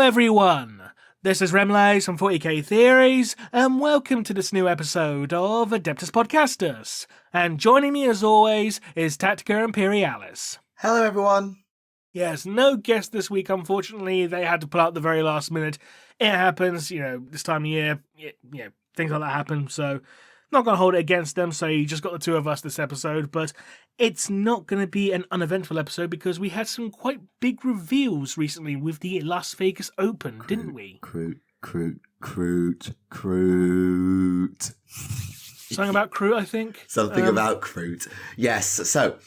everyone! This is Remleiz from 40k Theories, and welcome to this new episode of Adeptus Podcastus. And joining me as always is Tactica Imperialis. Hello everyone! Yes, no guest this week, unfortunately. They had to pull out the very last minute. It happens, this time of year, things like that happen, so not going to hold it against them, so you just got the two of us this episode, but it's not going to be an uneventful episode because we had some quite big reveals recently with the Las Vegas Open, didn't we? Kroot. Something about Kroot, I think? Something about Kroot. Yes, so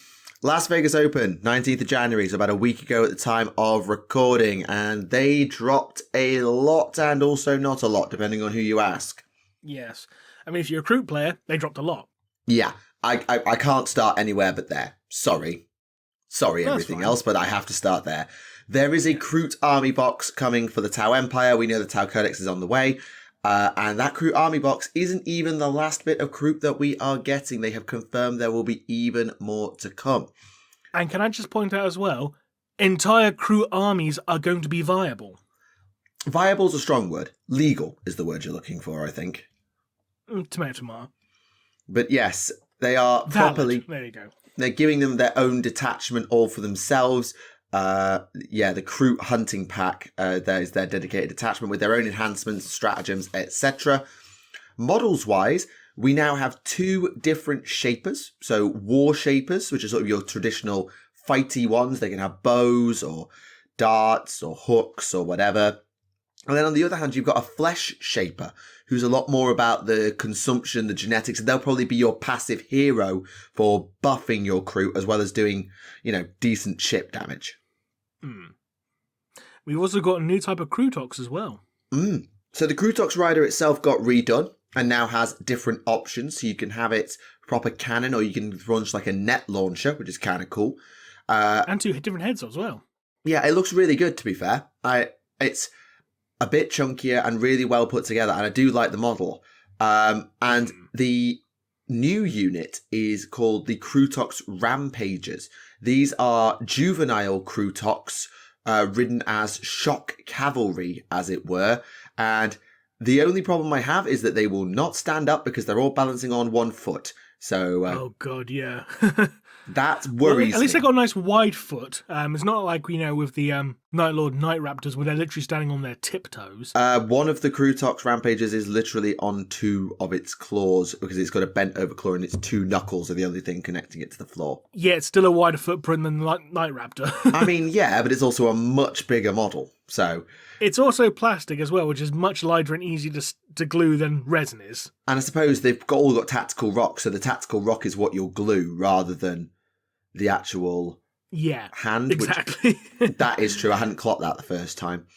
Las Vegas Open, 19th of January, so about a week ago at the time of recording, and they dropped a lot and also not a lot, depending on who you ask. Yes. I mean, if you're a Kroot player, they dropped a lot. Yeah, I can't start anywhere but there. Sorry everything else, but I have to start there. There is a Kroot army box coming for the Tau Empire. We know the Tau Codex is on the way. And that Kroot army box isn't even the last bit of Kroot that we are getting. They have confirmed there will be even more to come. And can I just point out as well, entire Kroot armies are going to be viable. Viable is a strong word. Legal is the word you're looking for, I think. Tomato. But yes, they are Valid. properly... There you go. They're giving them their own detachment all for themselves. The Kroot hunting pack, there is their dedicated detachment with their own enhancements, stratagems, etc. Models-wise, we now have two different shapers. So war shapers, which are sort of your traditional fighty ones. They can have bows or darts or hooks or whatever. And then on the other hand, you've got a flesh shaper who's a lot more about the consumption, the genetics, and they'll probably be your passive hero for buffing your Kroot as well as doing, decent ship damage. We've also got a new type of Krootox as well. So the Krootox Rider itself got redone and now has different options. So you can have it proper cannon or you can launch like a net launcher, which is kind of cool. And two different heads as well. Yeah, it looks really good, to be fair. It's a bit chunkier and really well put together, and I do like the model. And the new unit is called the Krootox Rampagers. These are juvenile Krootox, ridden as shock cavalry, as it were. And the only problem I have is that they will not stand up because they're all balancing on one foot. So, oh god, yeah. That worries me. At least they got a nice wide foot. It's not like, with the Night Lord Night Raptors where they're literally standing on their tiptoes. One of the Krootox Rampagers is literally on two of its claws because it's got a bent over claw and its two knuckles are the only thing connecting it to the floor. Yeah, it's still a wider footprint than the Night Raptor. I mean, yeah, but it's also a much bigger model, so... It's also plastic as well, which is much lighter and easier to glue than resin is. And I suppose they've all got tactical rock, so the tactical rock is what you'll glue rather than the actual hand. Exactly. Which, that is true. I hadn't clocked that the first time.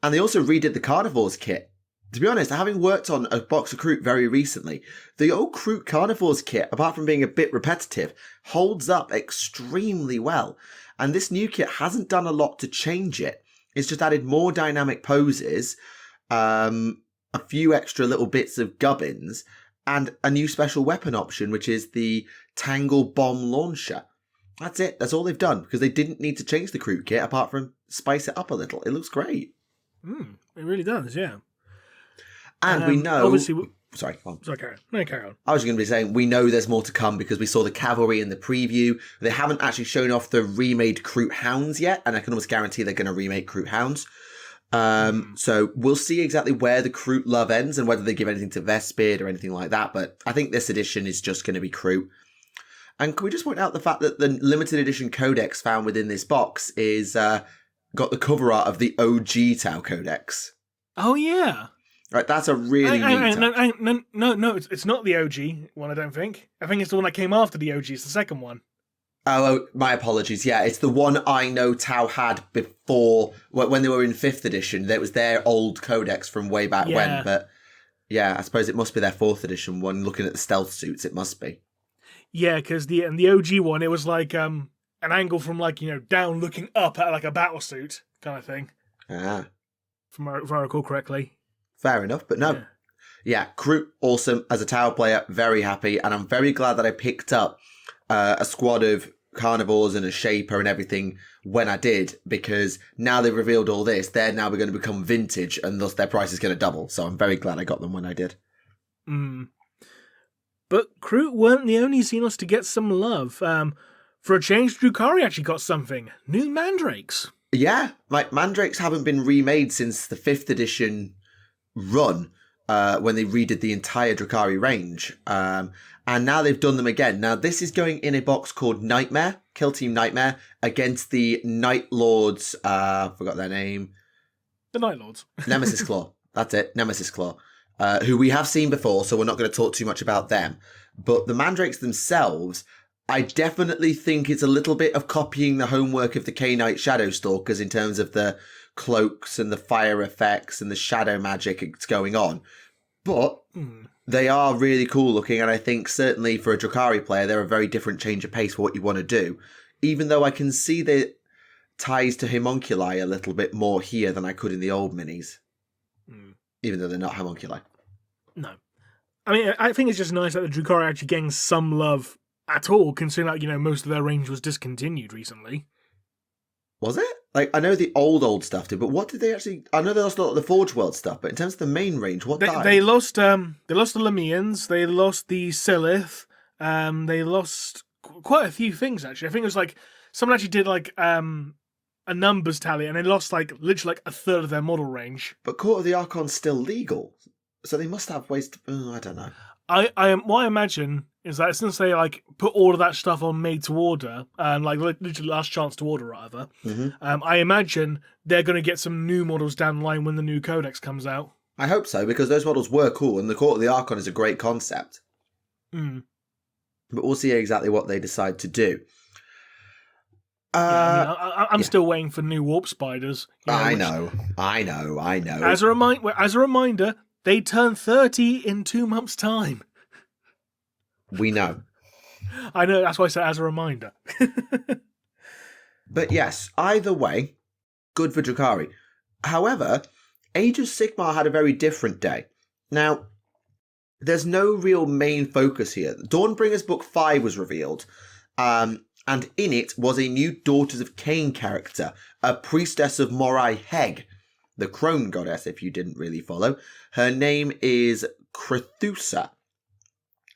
And they also redid the Carnivores kit. To be honest, having worked on a box of Kroot very recently, the old Kroot Carnivores kit, apart from being a bit repetitive, holds up extremely well. And this new kit hasn't done a lot to change it. It's just added more dynamic poses, a few extra little bits of gubbins, and a new special weapon option, which is the Tangle Bomb Launcher. That's it. That's all they've done, because they didn't need to change the Kroot kit apart from spice it up a little. It looks great. It really does, yeah. And we know... Obviously, Sorry, go on. Sorry, carry on. No, carry on. I was going to be saying, we know there's more to come because we saw the cavalry in the preview. They haven't actually shown off the remade Kroot Hounds yet, and I can almost guarantee they're going to remake Kroot Hounds. So we'll see exactly where the Kroot love ends and whether they give anything to Vespid or anything like that, but I think this edition is just going to be Kroot. And can we just point out the fact that the limited edition codex found within this box is got the cover art of the OG Tau Codex? Oh, yeah. Right, that's a really neat... No, it's not the OG one, I don't think. I think it's the one that came after the OG. It's the second one. Oh, my apologies. Yeah, it's the one I know Tau had before, when they were in 5th edition. That was their old codex from way back when. But yeah, I suppose it must be their 4th edition one. Looking at the stealth suits, it must be. Yeah, because the OG one, it was like an angle from down looking up at like a battle suit kind of thing. Ah. If I recall correctly. Fair enough, but no. Yeah, Kroot, awesome. As a Tau player, very happy. And I'm very glad that I picked up a squad of carnivores and a shaper and everything when I did, because now they've revealed all this, they're now going to become vintage and thus their price is going to double. So I'm very glad I got them when I did. But Kroot weren't the only Xenos to get some love. For a change, Drukhari actually got something. New Mandrakes. Yeah, like Mandrakes haven't been remade since the 5th edition run, when they redid the entire Drukhari range. And now they've done them again. Now, this is going in a box called Nightmare, Kill Team Nightmare, against the Night Lords, forgot their name. The Night Lords. Nemesis Claw. That's it, Nemesis Claw. Who we have seen before, so we're not going to talk too much about them. But the Mandrakes themselves, I definitely think it's a little bit of copying the homework of the K-Knight Shadowstalkers in terms of the cloaks and the fire effects and the shadow magic that's going on. But they are really cool looking, and I think certainly for a Drukhari player, they're a very different change of pace for what you want to do. Even though I can see the ties to homunculi a little bit more here than I could in the old minis. Even though they're not homunculi. No. I mean, I think it's just nice that the Drukhari actually getting some love at all, considering that, most of their range was discontinued recently. Was it? Like, I know the old stuff did, but what did they actually... I know they lost a lot of the Forge World stuff, but in terms of the main range, what died? They lost the Lamians, they lost the Silith, they lost quite a few things, actually. I think it was like... Someone actually did, like, a numbers tally, and they lost, like, literally, like, a third of their model range. But Court of the Archon's still legal, so they must have ways to... I don't know. What I imagine is that since they like put all of that stuff on made to order, like literally last chance to order, rather, I imagine they're going to get some new models down the line when the new codex comes out. I hope so, because those models were cool, and the Court of the Archon is a great concept. But we'll see exactly what they decide to do. I'm still waiting for new warp spiders. I know. As a reminder, they turn 30 in 2 months' time. We know. I know, that's why I said as a reminder. But yes, either way, good for Drukhari. However, Age of Sigmar had a very different day. Now, there's no real main focus here. Dawnbringers Book 5 was revealed, and in it was a new Daughters of Cain character, a priestess of Morai Heg, the crone goddess, if you didn't really follow. Her name is Crethusa.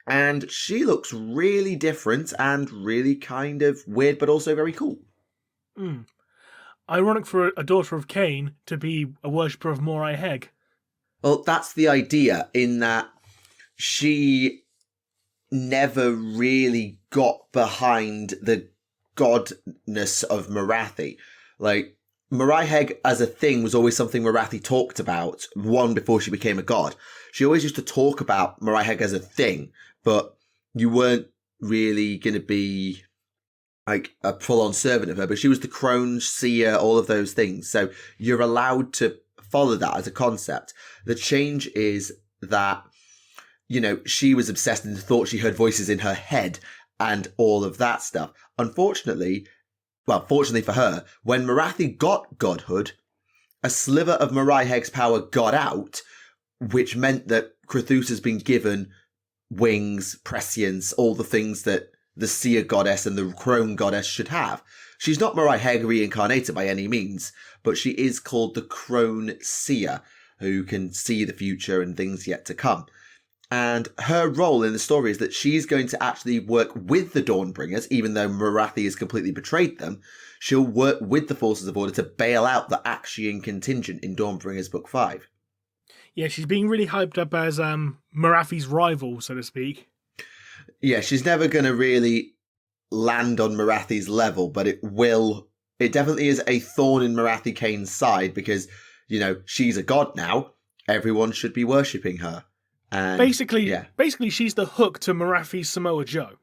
And she looks really different and really kind of weird, but also very cool. Ironic for a daughter of Cain to be a worshipper of Morai Heg. Well, that's the idea, in that she never really got behind the godness of Morathi. Like, Morai Heg as a thing was always something Morathi talked about, one before she became a god. She always used to talk about Morai Heg as a thing, but you weren't really going to be like a full-on servant of her, but she was the crone, seer, all of those things. So you're allowed to follow that as a concept. The change is that, she was obsessed and thought she heard voices in her head and all of that stuff. Fortunately for her, when Morathi got godhood, a sliver of Morai Heg's power got out, which meant that Crethusa has been given wings, prescience, all the things that the seer goddess and the crone goddess should have. She's not Morai Heg reincarnated by any means, but she is called the crone seer, who can see the future and things yet to come. And her role in the story is that she's going to actually work with the Dawnbringers, even though Morathi has completely betrayed them. She'll work with the Forces of Order to bail out the Axian contingent in Dawnbringers Book 5. Yeah, she's being really hyped up as Morathi's rival, so to speak. Yeah, she's never going to really land on Morathi's level, but it definitely is a thorn in Morathi Kane's side, because, she's a god now. Everyone should be worshipping her. And basically, she's the hook to Morathi's Samoa Joe.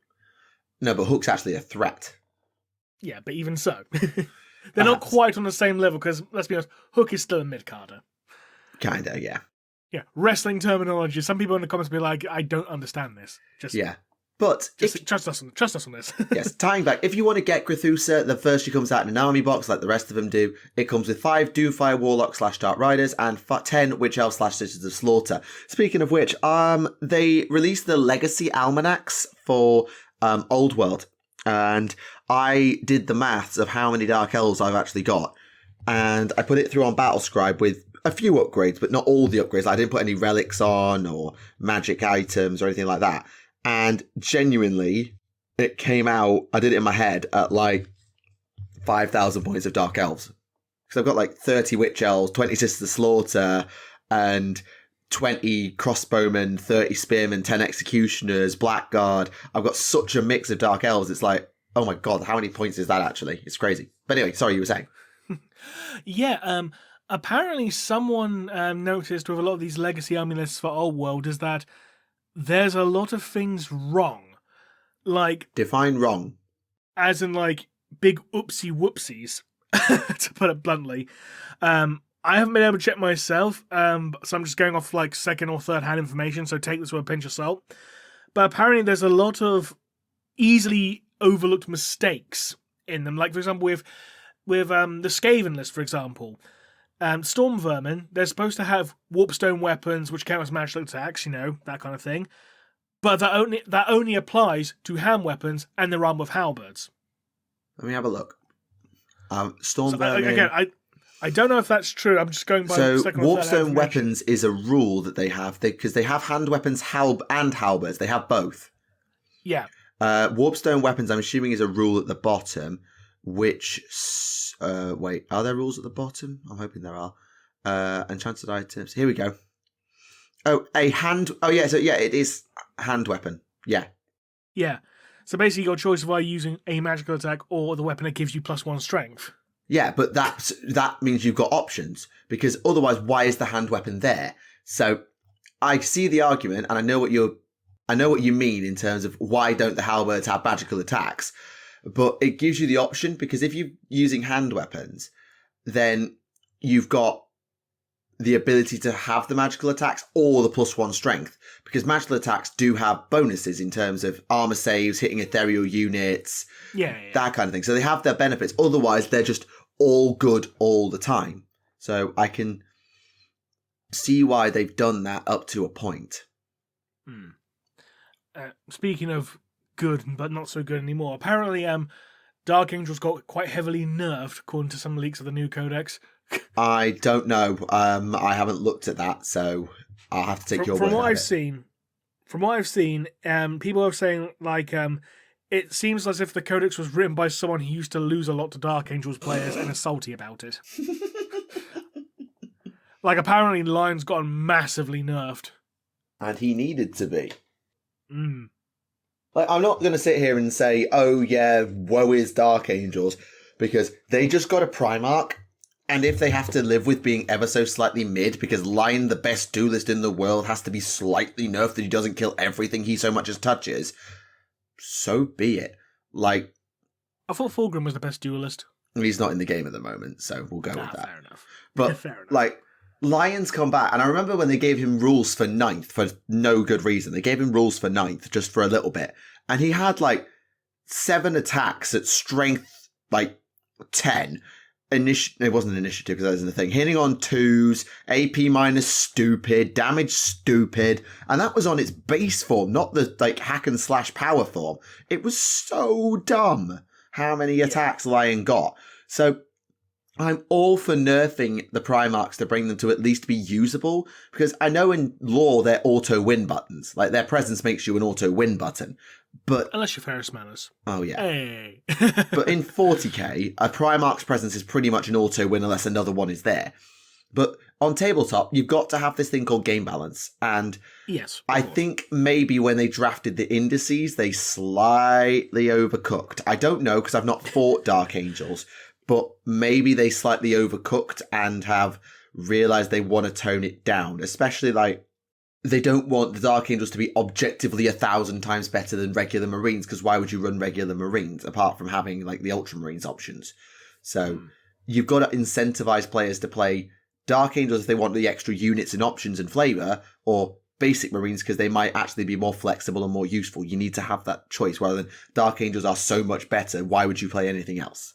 No, but Hook's actually a threat. Yeah, but even so. They're not quite on the same level, because, let's be honest, Hook is still a mid-carder. Kinda, yeah. Yeah, wrestling terminology. Some people in the comments will be like, I don't understand this. But trust us on this. Yes, tying back, if you want to get Crethusa, the first she comes out in an army box like the rest of them do. It comes with 5 Doomfire Warlock / Dark Riders and 10 Witch Elf / Sisters of Slaughter. Speaking of which, they released the Legacy Almanacs for Old World. And I did the maths of how many Dark Elves I've actually got. And I put it through on Battlescribe with a few upgrades, but not all the upgrades. I didn't put any relics on or magic items or anything like that. And genuinely, it came out, I did it in my head, at like 5,000 points of Dark Elves. Because I've got like 30 Witch Elves, 20 Sisters of Slaughter, and 20 Crossbowmen, 30 Spearmen, 10 Executioners, Blackguard. I've got such a mix of Dark Elves. It's like, oh my god, how many points is that actually? It's crazy. But anyway, sorry, you were saying. Yeah, apparently someone noticed with a lot of these legacy army lists for Old World is that there's a lot of things wrong. Like... Define wrong. As in, like, big oopsie whoopsies, to put it bluntly. I haven't been able to check myself, so I'm just going off, like, second or third hand information, so take this with a pinch of salt. But apparently there's a lot of easily overlooked mistakes in them. Like, for example, with the Skaven list, for example, Storm Vermin, they're supposed to have Warpstone weapons, which count as magical attacks, you know, that kind of thing. But that only applies to hand weapons and their arm with halberds. Let me have a look. Storm Vermin... Again, I don't know if that's true. I'm just going by... So, Warpstone weapons is a rule that they have, because they have hand weapons and halberds. They have both. Yeah. Warpstone weapons, I'm assuming, is a rule at the bottom, which... wait, are there rules at the bottom? I'm hoping there are. Enchanted items. Here we go. Oh, a hand... Oh, yeah, so yeah, it is hand weapon. Yeah. Yeah. So basically your choice of either using a magical attack or the weapon that gives you +1 strength. Yeah, but that means you've got options, because otherwise, why is the hand weapon there? So I see the argument, and I know what you mean in terms of why don't the halberds have magical attacks, but it gives you the option, because if you're using hand weapons, then you've got the ability to have the magical attacks or the +1 strength, because magical attacks do have bonuses in terms of armor saves, hitting ethereal units, that kind of thing. So they have their benefits. Otherwise, they're just all good all the time. So I can see why they've done that up to a point. Speaking of good, but not so good anymore, apparently Dark Angels got quite heavily nerfed, according to some leaks of the new codex. I don't know. I haven't looked at that, so I'll have to take your word. From what I've seen, people are saying like it seems as if the codex was written by someone who used to lose a lot to Dark Angels players and is salty about it. Like apparently, Lion's gotten massively nerfed, and he needed to be. Like, I'm not going to sit here and say, "Oh yeah, woe is Dark Angels," because they just got a Primarch. And if they have to live with being ever so slightly mid, because Lion, the best duelist in the world, has to be slightly nerfed that he doesn't kill everything he so much as touches, so be it. Like, I thought Fulgrim was the best duelist. He's not in the game at the moment, so we'll go with that. Fair enough. But, fair enough. Like, Lion's come back, and I remember when they gave him rules for 9th for no good reason. They gave him rules for 9th just for a little bit. And he had, like, 7 attacks at strength, like, 10. It wasn't an initiative because that isn't a thing. Hitting on 2s, AP minus stupid, damage stupid, and that was on its base form, not the like hack and slash power form. It was so dumb how many attacks Lion got. So I'm all for nerfing the Primarchs to bring them to at least be usable, because I know in lore they're auto win buttons. Like their presence makes you an auto win button. But unless you're Ferris Manners. Oh, yeah. Hey. But in 40k, a Primarch's presence is pretty much an auto-win unless another one is there. But on tabletop, you've got to have this thing called game balance. And yes, I think maybe when they drafted the indices, they slightly overcooked. I don't know, because I've not fought Dark Angels, but maybe they slightly overcooked and have realised they want to tone it down, especially like they don't want the Dark Angels to be objectively 1,000 times better than regular Marines, because why would you run regular Marines apart from having like the Ultramarines options? So you've got to incentivize players to play Dark Angels if they want the extra units and options and flavor, or basic Marines because they might actually be more flexible and more useful. You need to have that choice rather than Dark Angels are so much better. Why would you play anything else?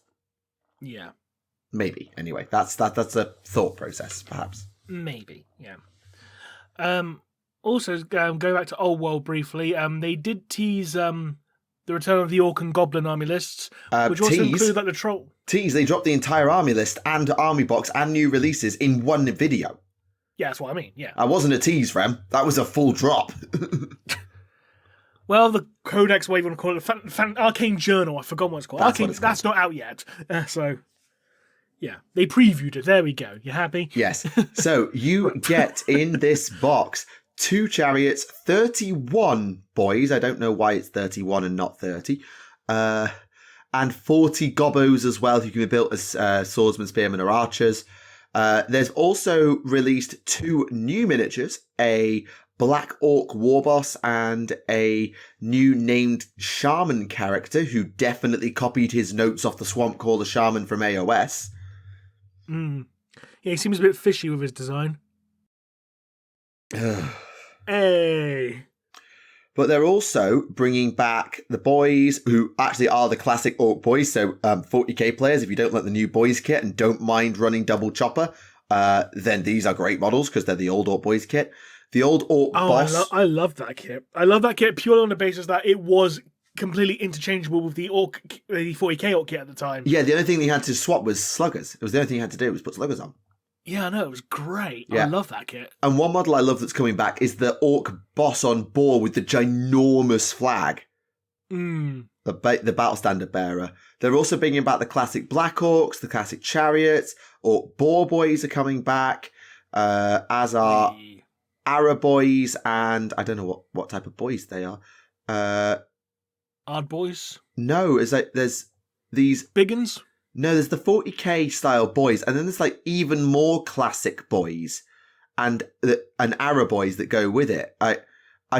Yeah. Maybe. Anyway, that's a thought process, perhaps. Maybe, yeah. Also, going back to Old World briefly, they did tease the the return of the Orc and Goblin army lists, which also include like the troll. They dropped the entire army list and army box and new releases in one video. Yeah, that's what I mean, yeah. That wasn't a tease, Rem. That was a full drop. Well, the codex, what you want to call it, Arcane Journal, I forgot what it's called. That's not out yet. So, yeah, they previewed it. There we go. You happy? Yes. So you get in this box 2 chariots, 31 boys. I don't know why it's 31 and not 30. And 40 gobos as well, who can be built as swordsmen, spearmen, or archers. There's also released 2 new miniatures, a Black Orc Warboss and a new named Shaman character who definitely copied his notes off the Swamp Caller Shaman from AOS. Yeah, he seems a bit fishy with his design. Hey! But they're also bringing back the boys who actually are the classic Orc boys. So 40k players, if you don't like the new boys kit and don't mind running double chopper, then these are great models because they're the old Orc boys kit. The old Orc boss. I love that kit. I love that kit purely on the basis that it was completely interchangeable with the 40k Orc kit at the time. Yeah, the only thing they had to swap was sluggers. It was the only thing you had to do was put sluggers on. Yeah, I know, it was great. Yeah. I love that kit. And one model I love that's coming back is the Orc boss on boar with the ginormous flag. The battle standard bearer. They're also bringing back the classic Black Orcs, the classic chariots. Orc boar boys are coming back, as are Arab boys, and I don't know what type of boys they are. Ard boys? No, is like there's these Biggins? No, there's the 40k style boys, and then there's like even more classic boys and Arab boys that go with it. I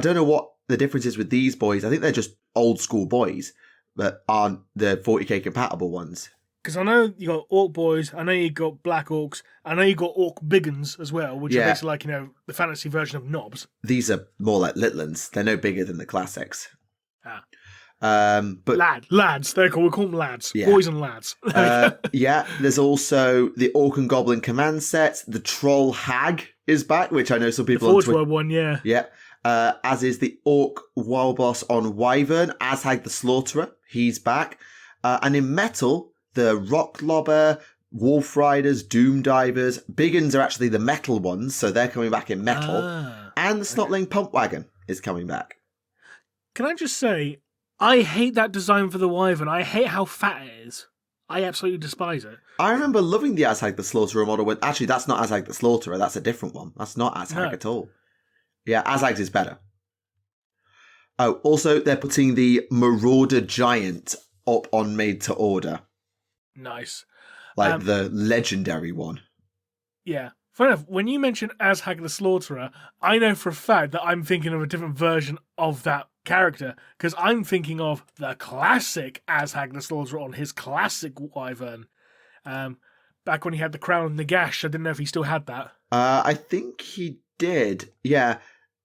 don't know what the difference is with these boys. I think they're just old school boys, but aren't the 40k compatible ones. Because I know you got Orc boys, I know you got Black Orcs, I know you got Orc Biggins as well, which are basically like, the fantasy version of knobs. These are more like Litlands. They're no bigger than the classics. But lads, they're called. We call them lads. Yeah. Boys and lads. Yeah, there's also the Orc and Goblin command sets. The Troll Hag is back, which I know some people the Forge World one, yeah. Yeah. As is the Orc Warboss on Wyvern, Azhag the Slaughterer. He's back. And in metal, the Rock Lobber, Wolf Riders, Doom Divers. Biggins are actually the metal ones, so they're coming back in metal. And the Snotling Pump Wagon is coming back. Can I just say, I hate that design for the Wyvern. I hate how fat it is. I absolutely despise it. I remember loving the Azhag the Slaughterer model. Actually, that's not Azhag the Slaughterer. That's a different one. That's not Azhag at all. Yeah, Azhag's is better. Oh, also, they're putting the Marauder Giant up on Made to Order. Nice. Like the legendary one. Yeah. Fair enough. When you mention Azhag the Slaughterer, I know for a fact that I'm thinking of a different version of that character, because I'm thinking of the classic Azhag the Slaughterer on his classic Wyvern. Back when he had the crown and the gash, I didn't know if he still had that. I think he did. Yeah.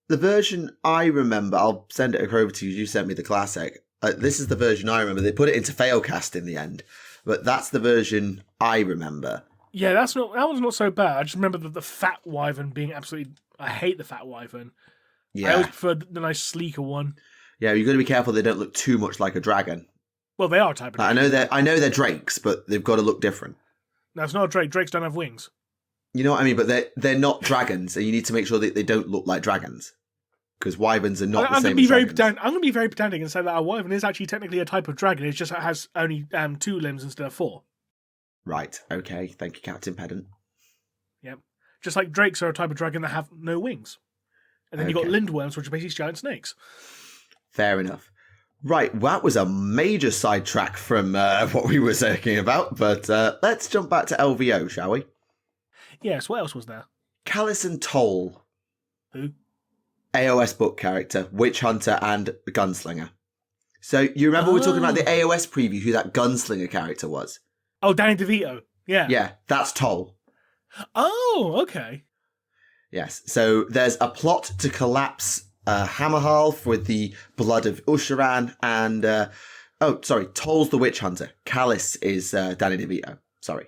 The version I remember, I'll send it over to you. You sent me the classic. This is the version I remember. They put it into Failcast in the end, but that's the version I remember. Yeah, that one's not so bad. I just remember the fat Wyvern being absolutely... I hate the fat Wyvern. Yeah. I always prefer the nice sleeker one. Yeah, you've got to be careful they don't look too much like a dragon. Well, they are a type of dragon. I know they're drakes, but they've got to look different. No, it's not a drake. Drakes don't have wings. You know what I mean? But they're not dragons, and you need to make sure that they don't look like dragons. Because wyverns are not the same as dragons. I'm going to be very pedantic and say that a wyvern is actually technically a type of dragon. It just has only 2 limbs instead of 4. Right, okay. Thank you, Captain Pedant. Yep. Just like drakes are a type of dragon that have no wings. And then you've got lindworms, which are basically giant snakes. Fair enough. Right, well, that was a major sidetrack from what we were talking about, but let's jump back to LVO, shall we? Yes, what else was there? Callus and Toll. Who? AOS book character, Witch Hunter and Gunslinger. So you remember we were talking about the AOS preview, who that Gunslinger character was? Oh, Danny DeVito. Yeah. Yeah, that's Toll. Oh, okay. Yes, so there's a plot to collapse Hammerhalf with the blood of Usharan and... Toll's the Witch Hunter. Callus is Danny DeVito. Sorry.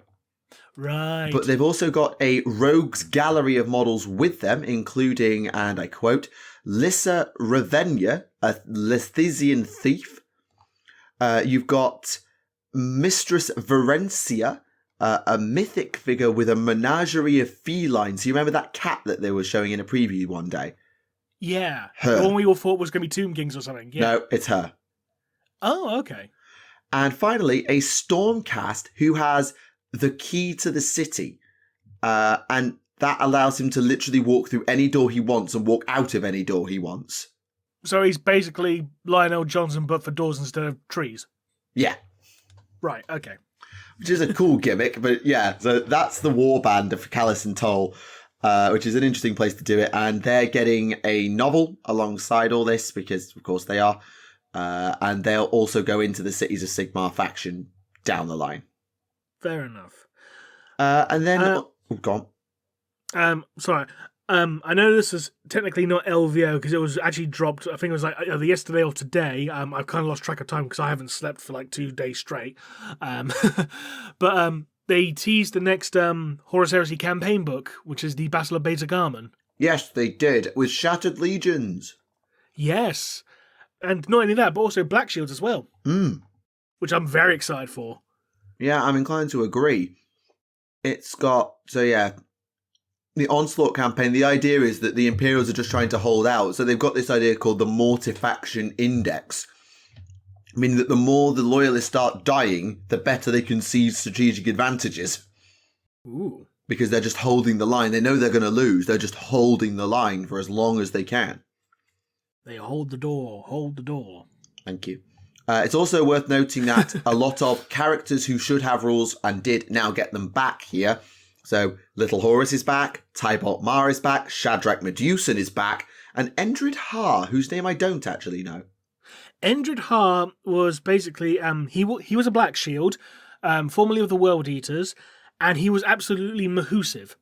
Right. But they've also got a rogues gallery of models with them, including, and I quote, Lissa Ravenia, a Lethisian thief, You've got Mistress Varencia, a mythic figure with a menagerie of felines. You remember that cat that they were showing in a preview one day? Yeah. Her. The one we all thought was going to be Tomb Kings or something. Yeah. No, it's her. Oh, okay. And finally, a Stormcast who has the key to the city. And that allows him to literally walk through any door he wants and walk out of any door he wants. So he's basically Lionel Johnson, but for doors instead of trees. Yeah. Right, okay. Which is a cool gimmick, but yeah, so that's the Warband of Callus and Toll, which is an interesting place to do it. And they're getting a novel alongside all this, because of course they are. And they'll also go into the Cities of Sigmar faction down the line. Fair enough. And then... go on. Sorry. I know this is technically not LVO because it was actually dropped. I think it was like either yesterday or today. I've kind of lost track of time because I haven't slept for like 2 days straight. But they teased the next Horus Heresy campaign book, which is the Battle of Beta Garman. Yes, they did, with Shattered Legions. Yes. And not only that, but also Black Shields as well. Which I'm very excited for. Yeah, I'm inclined to agree. It's got... So yeah... The Onslaught campaign, the idea is that the Imperials are just trying to hold out. So they've got this idea called the Mortifaction Index. Meaning that the more the Loyalists start dying, the better they concede strategic advantages. Ooh. Because they're just holding the line. They know they're going to lose. They're just holding the line for as long as they can. They hold the door. Hold the door. Thank you. It's also worth noting that a lot of characters who should have rules and did now get them back here. So, Little Horus is back, Tybalt Mar is back, Shadrach Medusan is back, and Endred Har, whose name I don't actually know. Endred Har was basically, he was a Black Shield, formerly of the World Eaters, and he was absolutely mahusive.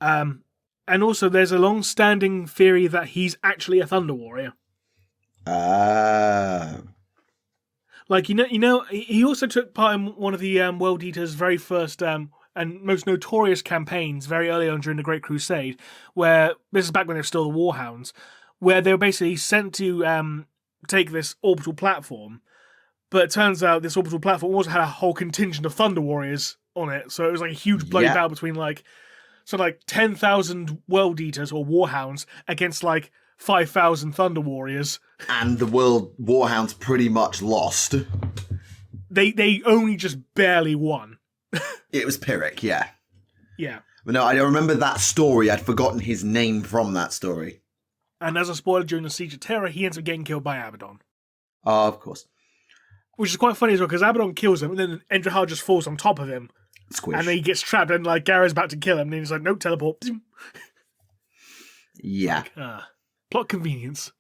And also there's a long-standing theory that he's actually a Thunder Warrior. Like, you know, he also took part in one of the World Eaters' very first... and most notorious campaigns very early on during the Great Crusade, where, this is back when they were still the Warhounds, where they were basically sent to take this orbital platform, but it turns out this orbital platform also had a whole contingent of Thunder Warriors on it, so it was like a huge bloody battle between like 10,000 World Eaters or Warhounds against like 5,000 Thunder Warriors. And the World Warhounds pretty much lost. They only just barely won. It was Pyrrhic, yeah. Yeah. But no, I remember that story. I'd forgotten his name from that story. And as a spoiler, during the Siege of Terror, he ends up getting killed by Abaddon. Oh, of course. Which is quite funny as well, because Abaddon kills him, and then Endred Har just falls on top of him. Squish. And then he gets trapped, and like Gareth's about to kill him, and he's like, no, teleport. Yeah. Plot convenience.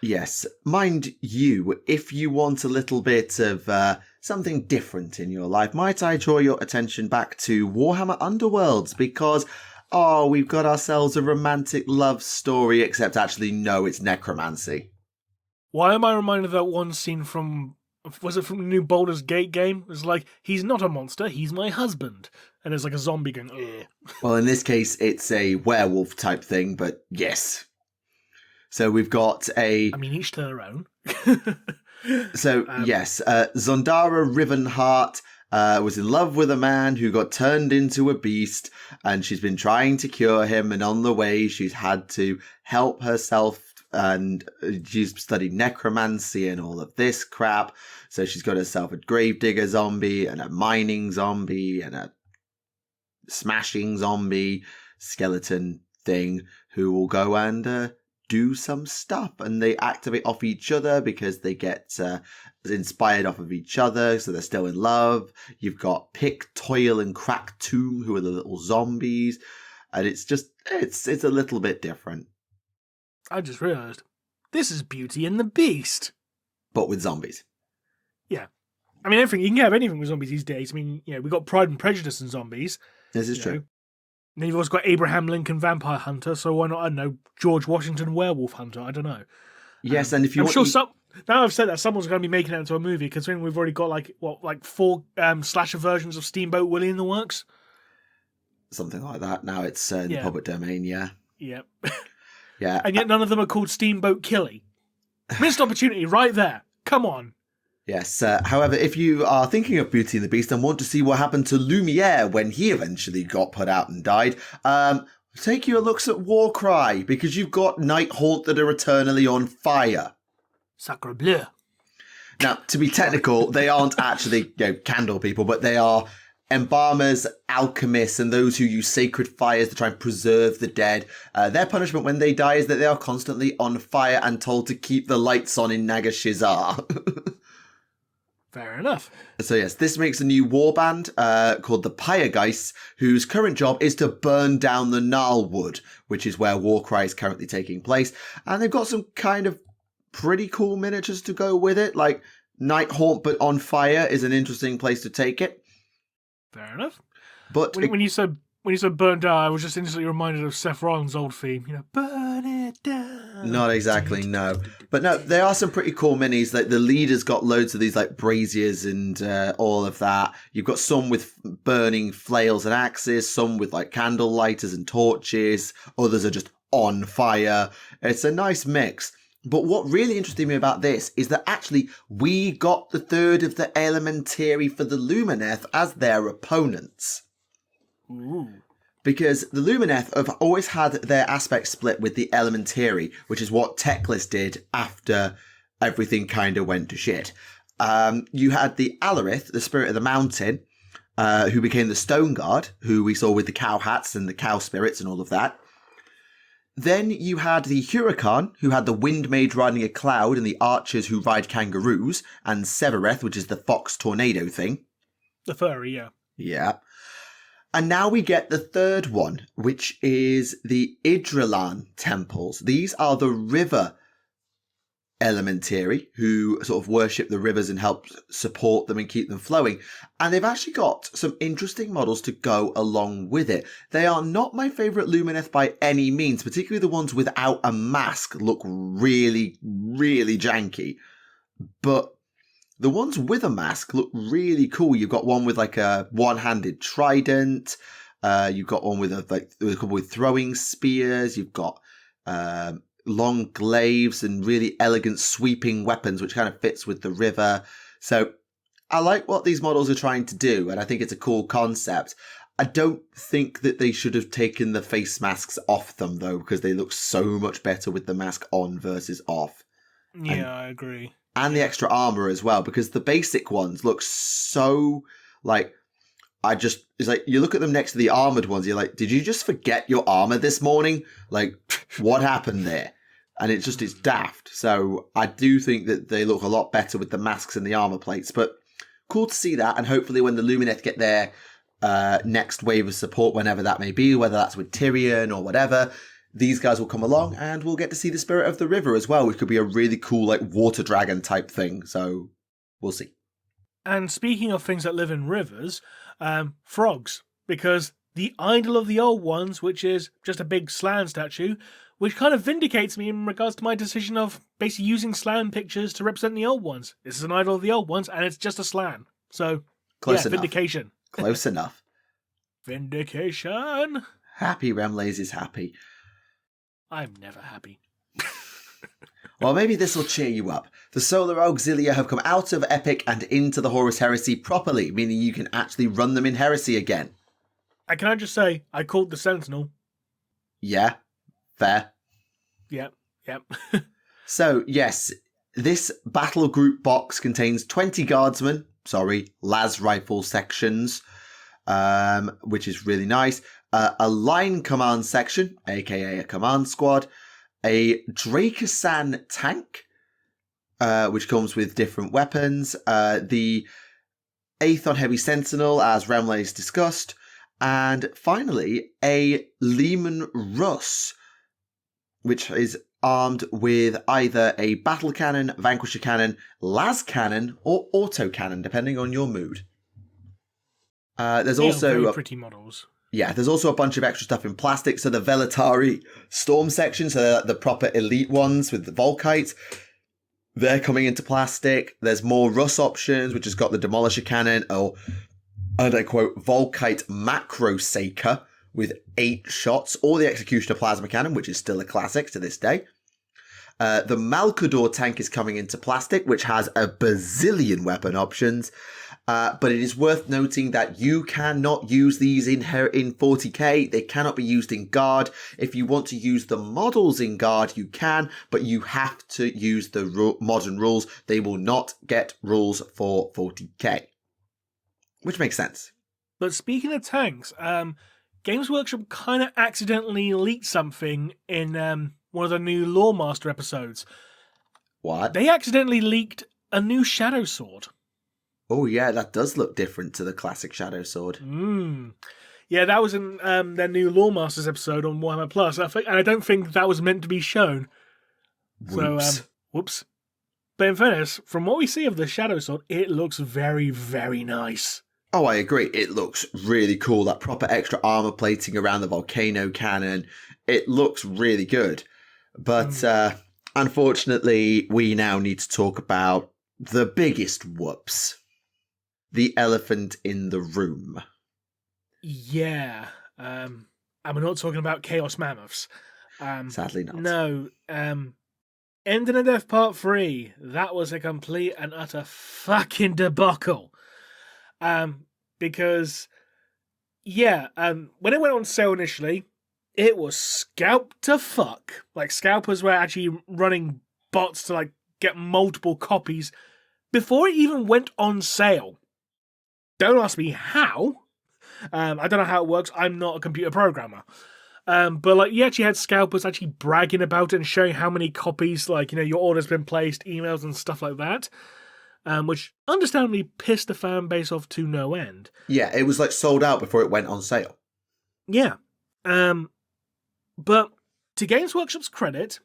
Yes. Mind you, if you want a little bit of something different in your life, might I draw your attention back to Warhammer Underworlds? Because, we've got ourselves a romantic love story, except actually, no, it's necromancy. Why am I reminded of that one scene from... Was it from the new Baldur's Gate game? It was like, he's not a monster, he's my husband. And there's like a zombie going, ugh. Well, in this case, it's a werewolf type thing, but yes. So we've got a... I mean, each to their own. So, yes, Zondara Rivenheart was in love with a man who got turned into a beast, and she's been trying to cure him, and on the way she's had to help herself, and she's studied necromancy and all of this crap. So she's got herself a gravedigger zombie, and a mining zombie, and a smashing zombie skeleton thing who will go and... do some stuff, and they activate off each other because they get inspired off of each other, so they're still in love. You've got Pick, Toil, and Crack Tomb, who are the little zombies, and it's a little bit different. I just realised, this is Beauty and the Beast. But with zombies. Yeah. I mean, you can have anything with zombies these days. I mean, we've got Pride and Prejudice and zombies. This is true. And then you've also got Abraham Lincoln Vampire Hunter, so why not, I don't know, George Washington Werewolf Hunter, I don't know. Yes, and if you I'm sure now I've said that, someone's going to be making it into a movie, considering we've already got like 4 slasher versions of Steamboat Willie in the works? Something like that. Now it's in the public domain, yeah. Yep. Yeah. And yet none of them are called Steamboat Killy. Missed opportunity right there. Come on. Yes. However, if you are thinking of Beauty and the Beast and want to see what happened to Lumiere when he eventually got put out and died, take your looks at Warcry, because you've got Nighthaunt that are eternally on fire. Sacre bleu. Now, to be technical, they aren't actually candle people, but they are embalmers, alchemists, and those who use sacred fires to try and preserve the dead. Their punishment when they die is that they are constantly on fire and told to keep the lights on in Nagashizar. Fair enough. So yes, this makes a new warband called the Pyregeist, whose current job is to burn down the Gnarlwood, which is where Warcry is currently taking place. And they've got some kind of pretty cool miniatures to go with it, like Nighthaunt but on fire is an interesting place to take it. Fair enough. But when you said burn down, I was just instantly reminded of Seth Rollins' old theme. Burn it down. Not exactly, no. But no, there are some pretty cool minis. Like the leader's got loads of these like braziers and all of that. You've got some with burning flails and axes, some with like candle lighters and torches. Others are just on fire. It's a nice mix. But what really interested me about this is that actually we got the third of the Elementary for the Lumineth as their opponents. Ooh. Because the Lumineth have always had their aspect split with the Elementary, which is what Teclis did after everything kind of went to shit. You had the Alarith, the Spirit of the Mountain, who became the Stone Guard, who we saw with the cow hats and the cow spirits and all of that. Then you had the Huracan, who had the Wind Mage riding a cloud, and the Archers who ride kangaroos, and Severeth, which is the fox tornado thing. The furry, yeah. Yeah. And now we get the third one, which is the Idralan temples. These are the river Elementary, who sort of worship the rivers and help support them and keep them flowing. And they've actually got some interesting models to go along with it. They are not my favourite Lumineth by any means, particularly the ones without a mask look really, really janky. But the ones with a mask look really cool. You've got one with like a one-handed trident. You've got one with a couple with throwing spears. You've got long glaives and really elegant sweeping weapons, which kind of fits with the river. So I like what these models are trying to do, and I think it's a cool concept. I don't think that they should have taken the face masks off them, though, because they look so much better with the mask on versus off. Yeah, I agree. And the extra armor as well, because the basic ones look so like... it's like, you look at them next to the armored ones, you're like, did you just forget your armor this morning? Like, what happened there? And it's daft. So I do think that they look a lot better with the masks and the armor plates, but cool to see that. And hopefully when the Lumineth get their next wave of support, whenever that may be, whether that's with Tyrion or whatever, these guys will come along and we'll get to see the Spirit of the River as well, which could be a really cool, like, water dragon type thing. So we'll see. And speaking of things that live in rivers, frogs, because the idol of the old ones, which is just a big Slan statue, which kind of vindicates me in regards to my decision of basically using Slan pictures to represent the old ones. This is an idol of the old ones, and it's just a Slan. So, Close enough. Vindication. Close enough. Vindication. Happy Remleiz is happy. I'm never happy. Well, maybe this will cheer you up. The Solar Auxilia have come out of Epic and into the Horus Heresy properly, meaning you can actually run them in Heresy again. And can I just say, I called the Sentinel. Yeah, fair. Yep. So, yes, this battle group box contains 20 guardsmen, las rifle sections, which is really nice, a line command section, aka a command squad, a Dracosan tank, which comes with different weapons, the Aethon Heavy Sentinel, as Remleiz discussed, and finally a Leman Russ, which is armed with either a battle cannon, vanquisher cannon, las cannon, or auto cannon, depending on your mood. There's also very pretty models. Yeah, there's also a bunch of extra stuff in plastic. So the Velatari Storm section, so they're the proper elite ones with the Volkites, they're coming into plastic. There's more Russ options, which has got the Demolisher Cannon, or, and I quote, Volkite Macro Saker with 8 shots, or the Executioner Plasma Cannon, which is still a classic to this day. The Malkador tank is coming into plastic, which has a bazillion weapon options. But it is worth noting that you cannot use these in 40k. They cannot be used in Guard. If you want to use the models in Guard, you can, but you have to use the modern rules. They will not get rules for 40k. Which makes sense. But speaking of tanks, Games Workshop kind of accidentally leaked something in one of the new Loremaster episodes. What? They accidentally leaked a new Shadow Sword. Oh yeah, that does look different to the classic Shadow Sword. Yeah, that was in their new Loremasters episode on Warhammer Plus. And I don't think that was meant to be shown. Whoops. So, whoops. But in fairness, from what we see of the Shadow Sword, it looks very, very nice. Oh, I agree. It looks really cool. That proper extra armor plating around the volcano cannon. It looks really good. But unfortunately, we now need to talk about the biggest whoops. The elephant in the room. Yeah. And we're not talking about Chaos Mammoths. Sadly not. No. Ending of Death Part 3. That was a complete and utter fucking debacle. Because, yeah, when it went on sale initially, it was scalp to fuck. Like, scalpers were actually running bots to, like, get multiple copies before it even went on sale. Don't ask me how. I don't know how it works. I'm not a computer programmer. But like, you actually had scalpers actually bragging about it and showing how many copies, like, you know, your order's been placed, emails and stuff like that. Which understandably pissed the fan base off to no end. Yeah, it was like sold out before it went on sale. Yeah. But to Games Workshop's credit,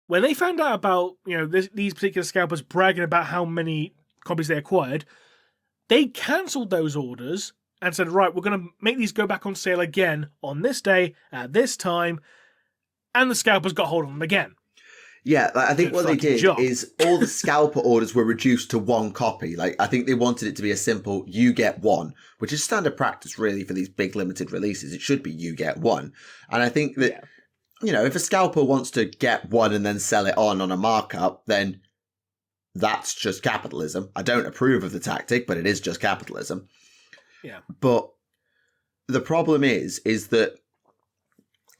when they found out about, you know, these particular scalpers bragging about how many copies they acquired, they cancelled those orders and said, right, we're going to make these go back on sale again on this day, at this time, and the scalpers got hold of them again. Yeah, like, I think what they did is all the scalper orders were reduced to one copy. Like, I think they wanted it to be a simple, you get one, which is standard practice, really, for these big limited releases. It should be you get one. And I think that, you know, if a scalper wants to get one and then sell it on a markup, then that's just capitalism. I don't approve of the tactic, but it is just capitalism. Yeah. But the problem is that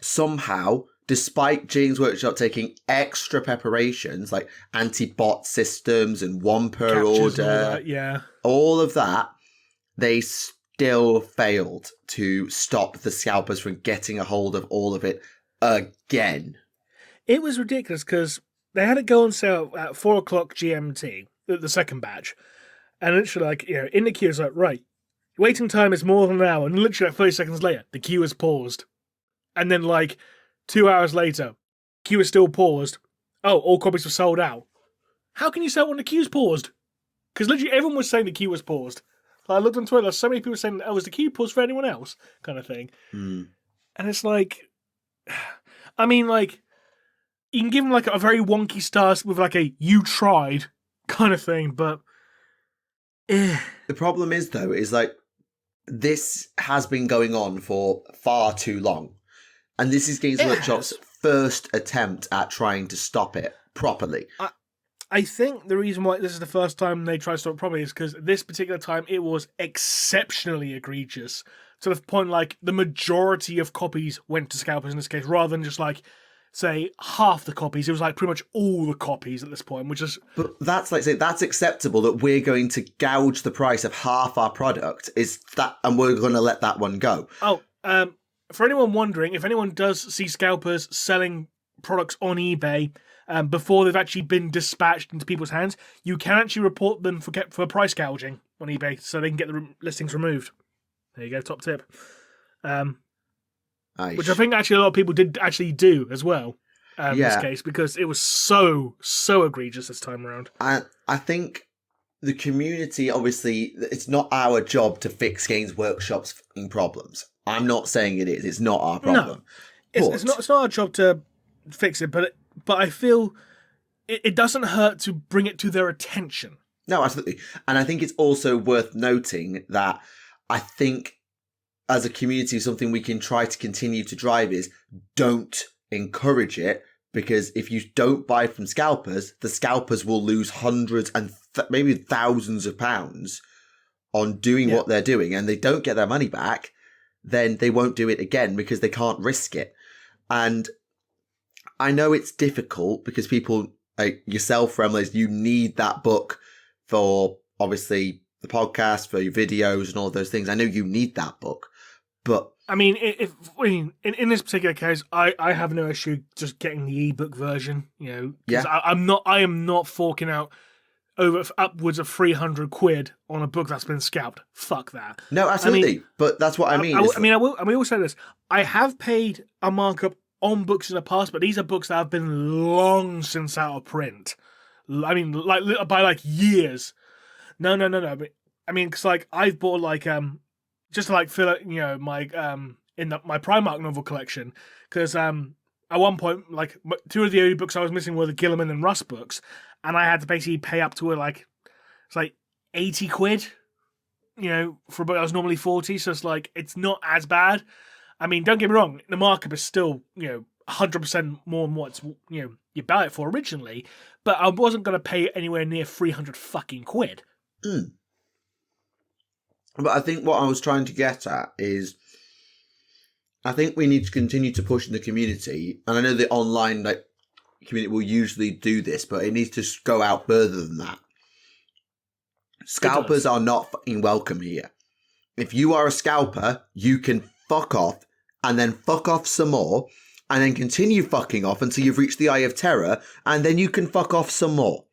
somehow, despite Games Workshop taking extra preparations, like anti-bot systems and one per Captures order, all of that, they still failed to stop the scalpers from getting a hold of all of it again. It was ridiculous because they had it go on sale at 4 o'clock GMT, the second batch. And literally, like, you know, in the queue, it's like, right, waiting time is more than an hour. And literally, like 30 seconds later, the queue is paused. And then, like, 2 hours later, queue is still paused. Oh, all copies were sold out. How can you sell when the queue's paused? Because literally everyone was saying the queue was paused. Like, I looked on Twitter, there's so many people saying, oh, was the queue paused for anyone else? Kind of thing. Mm. And it's like, I mean, like, you can give them like a very wonky star with like a you tried kind of thing, but the problem is, though, is like this has been going on for far too long. And this is Games Workshop's first attempt at trying to stop it properly. I think the reason why this is the first time they tried to stop it properly is because this particular time it was exceptionally egregious. To the point, like, the majority of copies went to scalpers in this case, rather than just, like, say, half the copies. It was, like, pretty much all the copies at this point, which is... But that's, like, say, that's acceptable that we're going to gouge the price of half our product, is that, and we're going to let that one go. Oh, for anyone wondering, if anyone does see scalpers selling products on eBay before they've actually been dispatched into people's hands, you can actually report them for price gouging on eBay so they can get the listings removed. There you go, top tip. Which I think actually a lot of people did actually do as well in this case, because it was so egregious this time around. I think the community, obviously, it's not our job to fix Games Workshop's fucking problems. I'm not saying it is. It's not our problem. No, it's not our job to fix it, but I feel it doesn't hurt to bring it to their attention. No, absolutely. And I think it's also worth noting that I think as a community, something we can try to continue to drive is don't encourage it because if you don't buy from scalpers, the scalpers will lose hundreds and maybe thousands of pounds on doing what they're doing, and they don't get their money back, then they won't do it again because they can't risk it. And I know it's difficult because people like yourself, Remleiz, you need that book for obviously the podcast, for your videos and all those things. I know you need that book, but I mean, in this particular case, I have no issue just getting the ebook version. You know, because I am not forking out upwards of 300 quid on a book that's been scalped. Fuck that. No, absolutely. But that's what I mean. I will say this. I have paid a markup on books in the past, but these are books that have been long since out of print. I mean, like by like years. No. I mean, because like I've bought like just to like fill it, you know, my my Primark novel collection, because at one point like two of the only books I was missing were the Gilliman and Russ books, and I had to basically pay up to it's like 80 quid, you know, for a book that was normally 40. So it's like it's not as bad. I mean, don't get me wrong, the markup is still, you know, 100% more than what you bought it for originally, but I wasn't going to pay anywhere near 300 fucking quid. Mm. But I think what I was trying to get at is, I think we need to continue to push in the community, and I know the online community will usually do this, but it needs to go out further than that. Scalpers are not fucking welcome here. If you are a scalper, you can fuck off, and then fuck off some more, and then continue fucking off until you've reached the Eye of Terror, and then you can fuck off some more.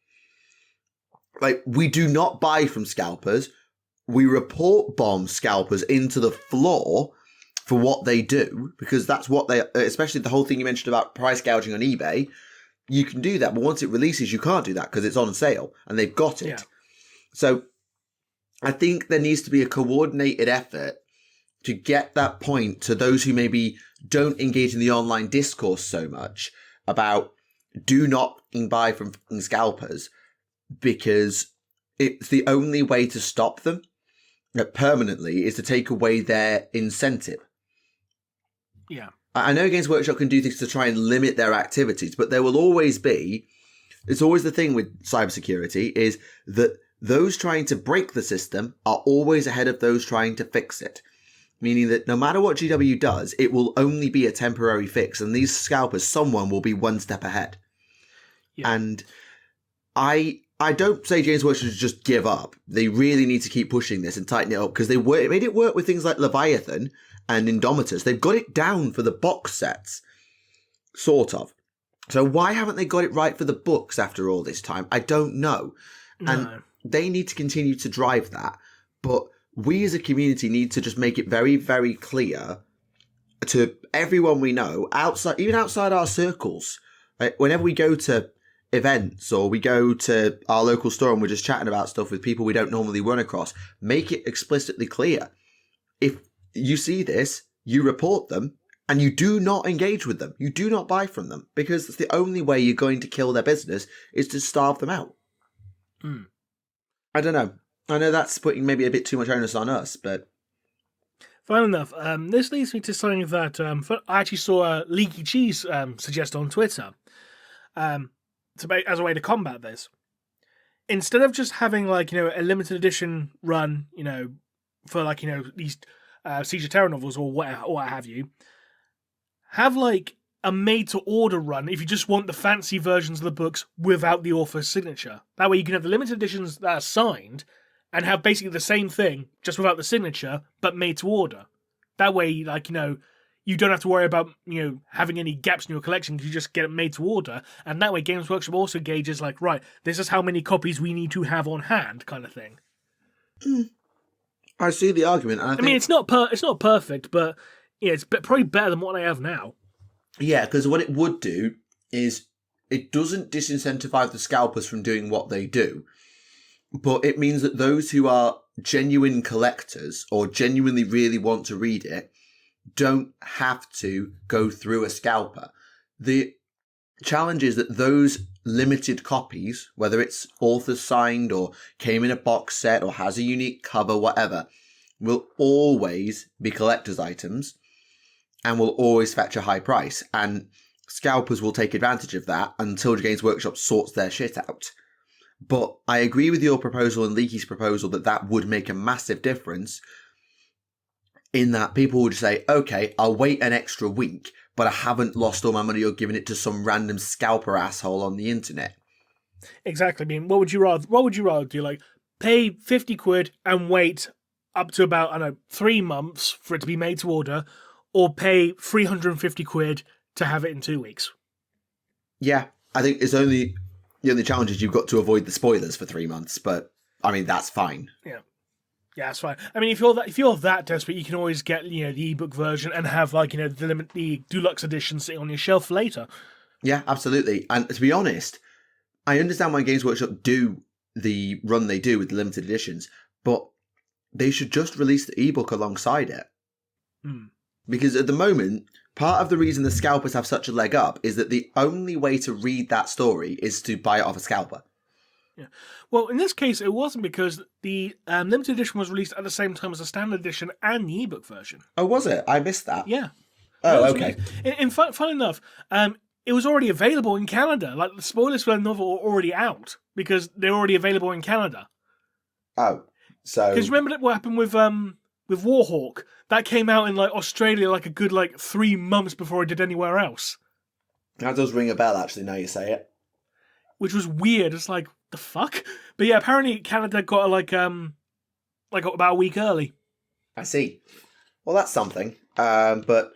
Like, we do not buy from scalpers. We report bomb scalpers into the floor for what they do, because that's what they, especially the whole thing you mentioned about price gouging on eBay, you can do that, but once it releases, you can't do that because it's on sale, and they've got it. Yeah. So, I think there needs to be a coordinated effort to get that point to those who maybe don't engage in the online discourse so much about do not buy from scalpers, because it's the only way to stop them permanently is to take away their incentive. Yeah. I know Games Workshop can do things to try and limit their activities, but there will always be, it's always the thing with cybersecurity, is that those trying to break the system are always ahead of those trying to fix it. Meaning that no matter what GW does, it will only be a temporary fix. And these scalpers, someone will be one step ahead. Yeah. And I don't say Games Workshop should just give up. They really need to keep pushing this and tighten it up, because they made it work with things like Leviathan and Indomitus. They've got it down for the box sets, sort of. So why haven't they got it right for the books after all this time? I don't know. No. And they need to continue to drive that. But we as a community need to just make it very, very clear to everyone we know, even outside our circles. Right? Whenever we go to events or we go to our local store and we're just chatting about stuff with people we don't normally run across, make it explicitly clear. If you see this, you report them, and you do not engage with them. You do not buy from them, because it's the only way you're going to kill their business is to starve them out. Mm. I don't know. I know that's putting maybe a bit too much onus on us, but... Fair enough. This leads me to something that I actually saw Leaky Cheese suggest on Twitter as a way to combat this. Instead of just having, like, you know, a limited edition run, you know, for, like, you know, these Siege of Terror novels or what have you, have, like, a made-to-order run if you just want the fancy versions of the books without the author's signature. That way you can have the limited editions that are signed and have basically the same thing, just without the signature, but made to order. That way, like, you know, you don't have to worry about, you know, having any gaps in your collection because you just get it made to order. And that way Games Workshop also gauges, like, right, this is how many copies we need to have on hand, kind of thing. I see the argument. I mean, it's not perfect, but yeah, it's probably better than what I have now. Yeah, because what it would do is it doesn't disincentivize the scalpers from doing what they do. But it means that those who are genuine collectors or genuinely really want to read it don't have to go through a scalper. The challenge is that those limited copies, whether it's author signed or came in a box set or has a unique cover, whatever, will always be collector's items and will always fetch a high price. And scalpers will take advantage of that until Games Workshop sorts their shit out. But I agree with your proposal and Leaky's proposal that would make a massive difference in that people would say, okay, I'll wait an extra week, but I haven't lost all my money or given it to some random scalper asshole on the internet. Exactly. I mean, what would you rather do? Like, pay 50 quid and wait up to about, 3 months for it to be made to order, or pay 350 quid to have it in 2 weeks? Yeah. I think the only challenge is you've got to avoid the spoilers for 3 months, but I mean, that's fine. Yeah. Yeah, that's fine. I mean, if you're that desperate, you can always get, the ebook version and have, the deluxe edition sitting on your shelf later. Yeah, absolutely. And to be honest, I understand why Games Workshop do the run they do with the limited editions, but they should just release the ebook alongside it. Because at the moment, part of the reason the scalpers have such a leg up is that the only way to read that story is to buy it off a scalper. Yeah. Well, in this case, it wasn't, because the limited edition was released at the same time as the standard edition and the ebook version. Oh, was it? I missed that. Yeah. Oh, okay. Fun enough, it was already available in Canada. Like, the spoilers for the novel were already out because they're already available in Canada. Oh, so because remember what happened with Warhawk? That came out in Australia a good 3 months before it did anywhere else. That does ring a bell, actually. Now you say it, which was weird. It's like, the fuck? But yeah, apparently Canada got about a week early. I see. Well, that's something. But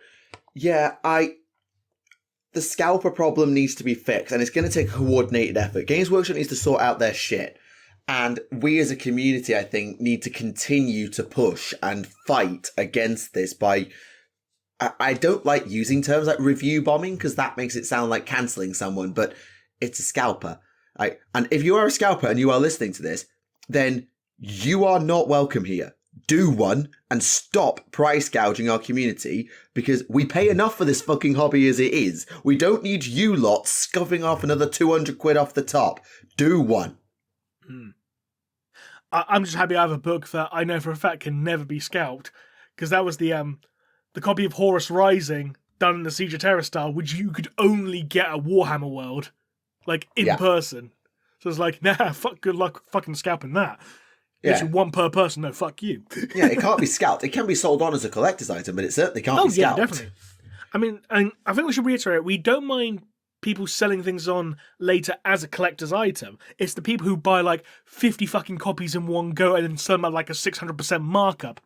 yeah, the scalper problem needs to be fixed, and it's going to take a coordinated effort. Games Workshop needs to sort out their shit. And we as a community, I think, need to continue to push and fight against this by... I don't like using terms like review bombing, because that makes it sound like cancelling someone, but it's a scalper. And if you are a scalper and you are listening to this, then you are not welcome here. Do one and stop price gouging our community, because we pay enough for this fucking hobby as it is. We don't need you lot scuffing off another 200 quid off the top. Do one. I'm just happy I have a book that I know for a fact can never be scalped, because that was the copy of Horus Rising done in the Siege of Terror style, which you could only get at Warhammer World, in person. So it's like, nah, good luck fucking scalping that. Yeah. It's one per person, no, fuck you. Yeah, it can't be scalped. It can be sold on as a collector's item, but it certainly can't be scalped. Oh, yeah, definitely. I mean, and I think we should reiterate, we don't mind people selling things on later as a collector's item. It's the people who buy 50 fucking copies in one go and then sell them at a 600% markup.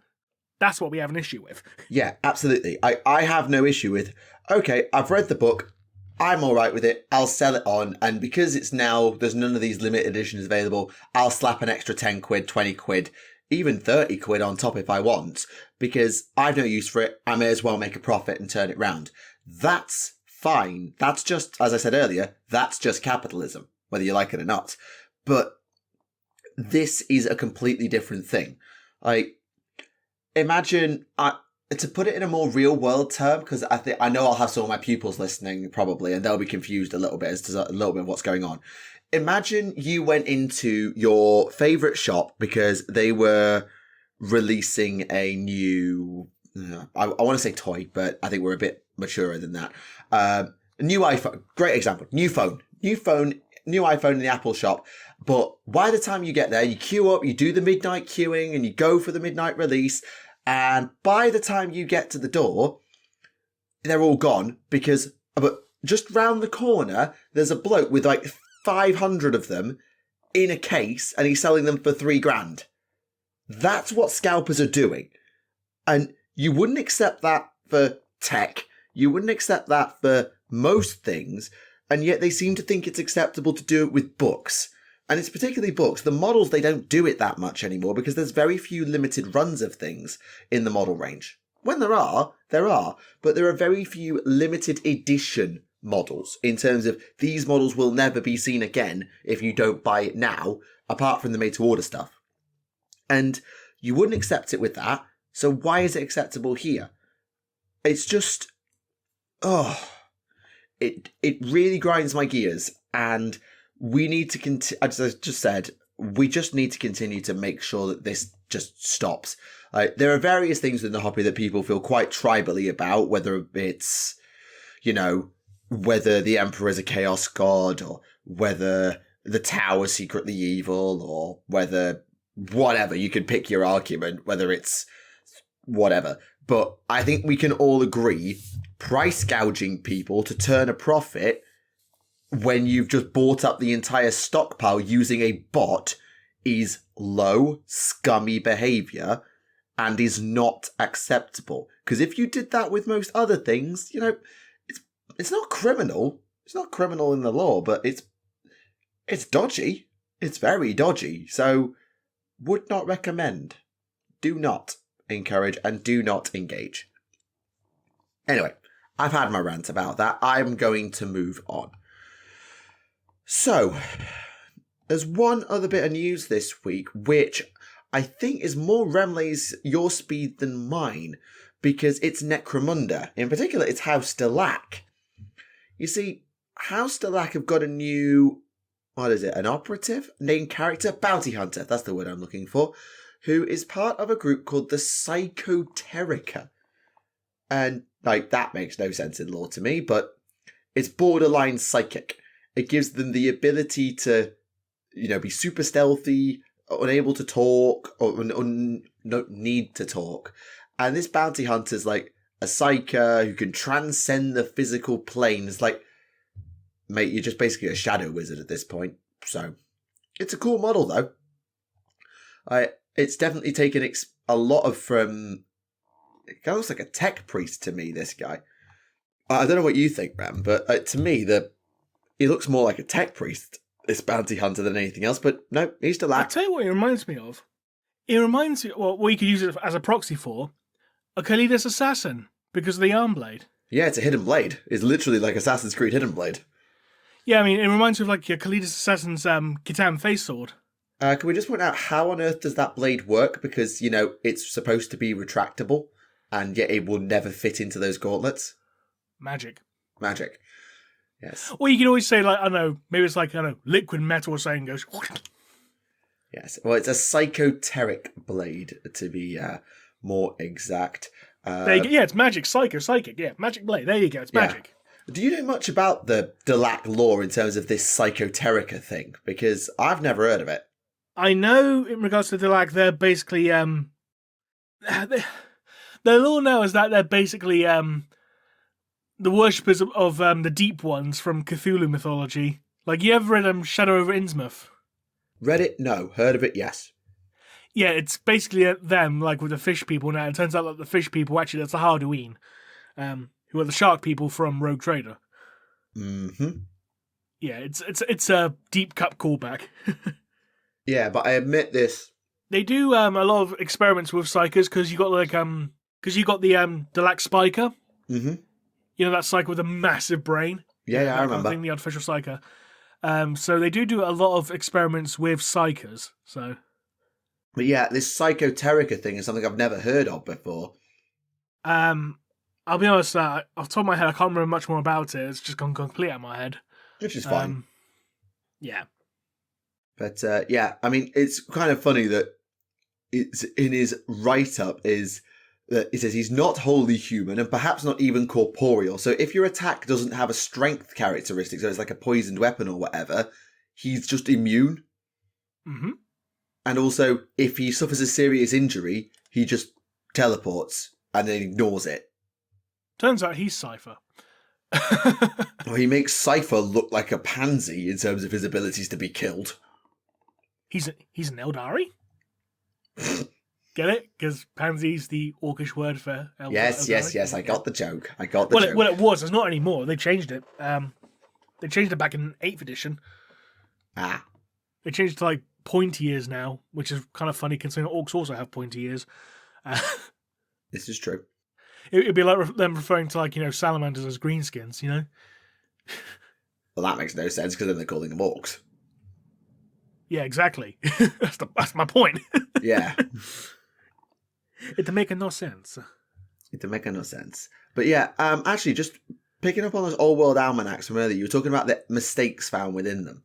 That's what we have an issue with. Yeah, absolutely. I have no issue with, okay, I've read the book, I'm all right with it, I'll sell it on, and because it's now, there's none of these limited editions available, I'll slap an extra 10 quid, 20 quid, even 30 quid on top if I want, because I've no use for it, I may as well make a profit and turn it round. That's fine. That's just, as I said earlier, that's just capitalism, whether you like it or not. But this is a completely different thing. Imagine, to put it in a more real world term, because I know I'll have some of my pupils listening probably, and they'll be confused a little bit as to a little bit of what's going on. Imagine you went into your favourite shop because they were releasing a new, I want to say toy, but I think we're a bit maturer than that. New iPhone, great example. New iPhone in the Apple shop. But by the time you get there, you queue up, you do the midnight queuing, and you go for the midnight release. And by the time you get to the door, they're all gone because, but just round the corner, there's a bloke with 500 of them in a case, and he's selling them for $3,000. That's what scalpers are doing. And you wouldn't accept that for tech. You wouldn't accept that for most things. And yet they seem to think it's acceptable to do it with books. And it's particularly books. The models, they don't do it that much anymore because there's very few limited runs of things in the model range. When there are. But there are very few limited edition models in terms of these models will never be seen again if you don't buy it now, apart from the made-to-order stuff. And you wouldn't accept it with that. So why is it acceptable here? It's just... It really grinds my gears, and we need to as I just said, we just need to continue to make sure that this just stops. There are various things in the hobby that people feel quite tribally about, whether it's, whether the Emperor is a chaos god, or whether the Tower is secretly evil, or whether whatever. You could pick your argument, whether it's whatever. But I think we can all agree price gouging people to turn a profit when you've just bought up the entire stockpile using a bot is low, scummy behavior and is not acceptable. Because if you did that with most other things, you know, it's not criminal. It's not criminal in the law, but it's dodgy. It's very dodgy. So would not recommend. Do not encourage and do not engage. Anyway, I've had my rant about that. I'm going to move on. So, there's one other bit of news this week, which I think is more Remleiz your speed than mine, because it's Necromunda. In particular, it's House Delaque. You see, House Delaque have got a new, an operative? Named character? Bounty Hunter, that's the word I'm looking for, who is part of a group called the Psychoterica. And, that makes no sense in lore to me, but it's borderline psychic. It gives them the ability to, be super stealthy, unable to talk, or don't need to talk. And this bounty hunter's like a psyker who can transcend the physical plane. It's like, mate, you're just basically a shadow wizard at this point. So, it's a cool model, though. It's definitely taken a lot of from... It kind of looks like a tech priest to me, this guy. I don't know what you think, Ram, but to me, he looks more like a tech priest, this bounty hunter, than anything else. But no, he's Delaque. I'll tell you what it reminds me of. It reminds me, what you could use it as a proxy for, a Kalidas assassin, because of the arm blade. Yeah, it's a hidden blade. It's literally like Assassin's Creed hidden blade. Yeah, I mean, it reminds me of like your Kalidas assassin's Khitan face sword. Can we just point out how on earth does that blade work? Because, it's supposed to be retractable, and yet it will never fit into those gauntlets. Magic. Yes. Or you can always say, maybe it's liquid metal or something goes... Yes. Well, it's a psychoteric blade, to be more exact. There you go. Yeah, it's magic. Psychic. Yeah, magic blade. There you go. It's magic. Do you know much about the Delaque lore in terms of this psychoterica thing? Because I've never heard of it. I know in regards to Delaque, they're basically... Their lore now is that they're basically... the worshippers of the Deep Ones from Cthulhu mythology. Like, you ever read Shadow over Innsmouth? Read it? No. Heard of it? Yes. Yeah, it's basically them, like with the fish people now. It turns out that the fish people, actually, that's the Hardouin, who are the shark people from Rogue Trader. Mm-hmm. Yeah, it's a deep cup callback. Yeah, but I admit this. They do a lot of experiments with psychers, because you got the Delaque Spiker. Mm-hmm. You know that psyker with a massive brain? Yeah, I remember. I think the artificial psyker. So they do a lot of experiments with psychers. So, but yeah, this psychoterica thing is something I've never heard of before. I'll be honest, off the top of my head, I can't remember much more about it. It's just gone complete out of my head. Which is fine. Yeah. But yeah, I mean, it's kind of funny that it's in his write-up is that it says he's not wholly human and perhaps not even corporeal. So if your attack doesn't have a strength characteristic, so it's like a poisoned weapon or whatever, he's just immune. Mm-hmm. And also, if he suffers a serious injury, he just teleports and then ignores it. Turns out he's Cypher. Well, he makes Cypher look like a pansy in terms of his abilities to be killed. He's an Eldari? Get it? Because pansy's the orcish word for Eldari. Yes. I got the joke. Well, it was. It's not anymore. They changed it. They changed it back in 8th edition. Ah. They changed it to like pointy ears now, which is kind of funny considering orcs also have pointy ears. This is true. It'd be like them referring to salamanders as greenskins, Well, that makes no sense because then they're calling them orcs. Yeah, exactly. That's my point. Yeah. It make no sense. It make no sense. But yeah, actually, just picking up on those old world almanacs from earlier, you were talking about the mistakes found within them.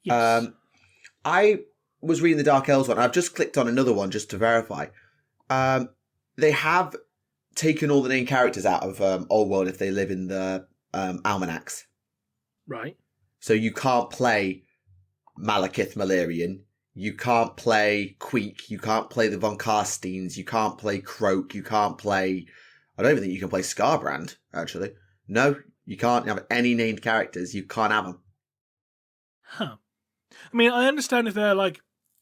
Yes. I was reading the Dark Elves one. I've just clicked on another one just to verify. They have taken all the named characters out of old world if they live in the almanacs. Right. So you can't play Malekith Malerian, you can't play Queek, you can't play the Von Karsteins, you can't play Kroak, you can't play... I don't even think you can play Scarbrand, actually. No, you can't have any named characters. You can't have them. Huh. I mean, I understand if they're, like,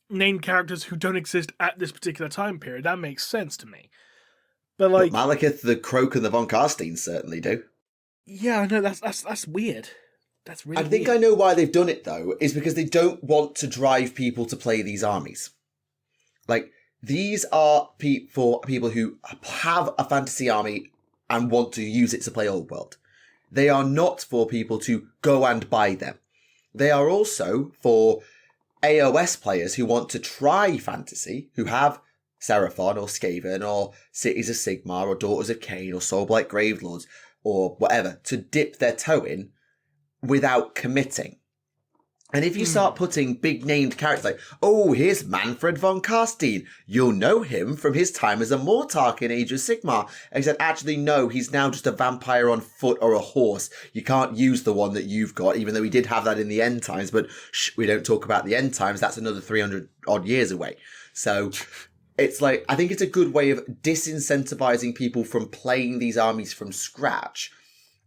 named characters who don't exist at this particular time period. That makes sense to me. But, like... But Malekith, the Kroak, and the Von Karsteins certainly do. Yeah, I know, that's weird. That's really I think weird. I know why they've done it, though, is because they don't want to drive people to play these armies. Like, these are for people who have a fantasy army and want to use it to play Old World. They are not for people to go and buy them. They are also for AOS players who want to try fantasy, who have Seraphon or Skaven or Cities of Sigmar or Daughters of Cain or Soulblight Gravelords or whatever, to dip their toe in without committing. And if you start putting big named characters like, oh, here's Manfred von Karstein, you'll know him from his time as a Mortarch in Age of Sigmar. Except actually, no, he's now just a vampire on foot or a horse. You can't use the one that you've got, even though we did have that in the end times. But we don't talk about the end times. That's another 300 odd years away. So it's like, I think it's a good way of disincentivizing people from playing these armies from scratch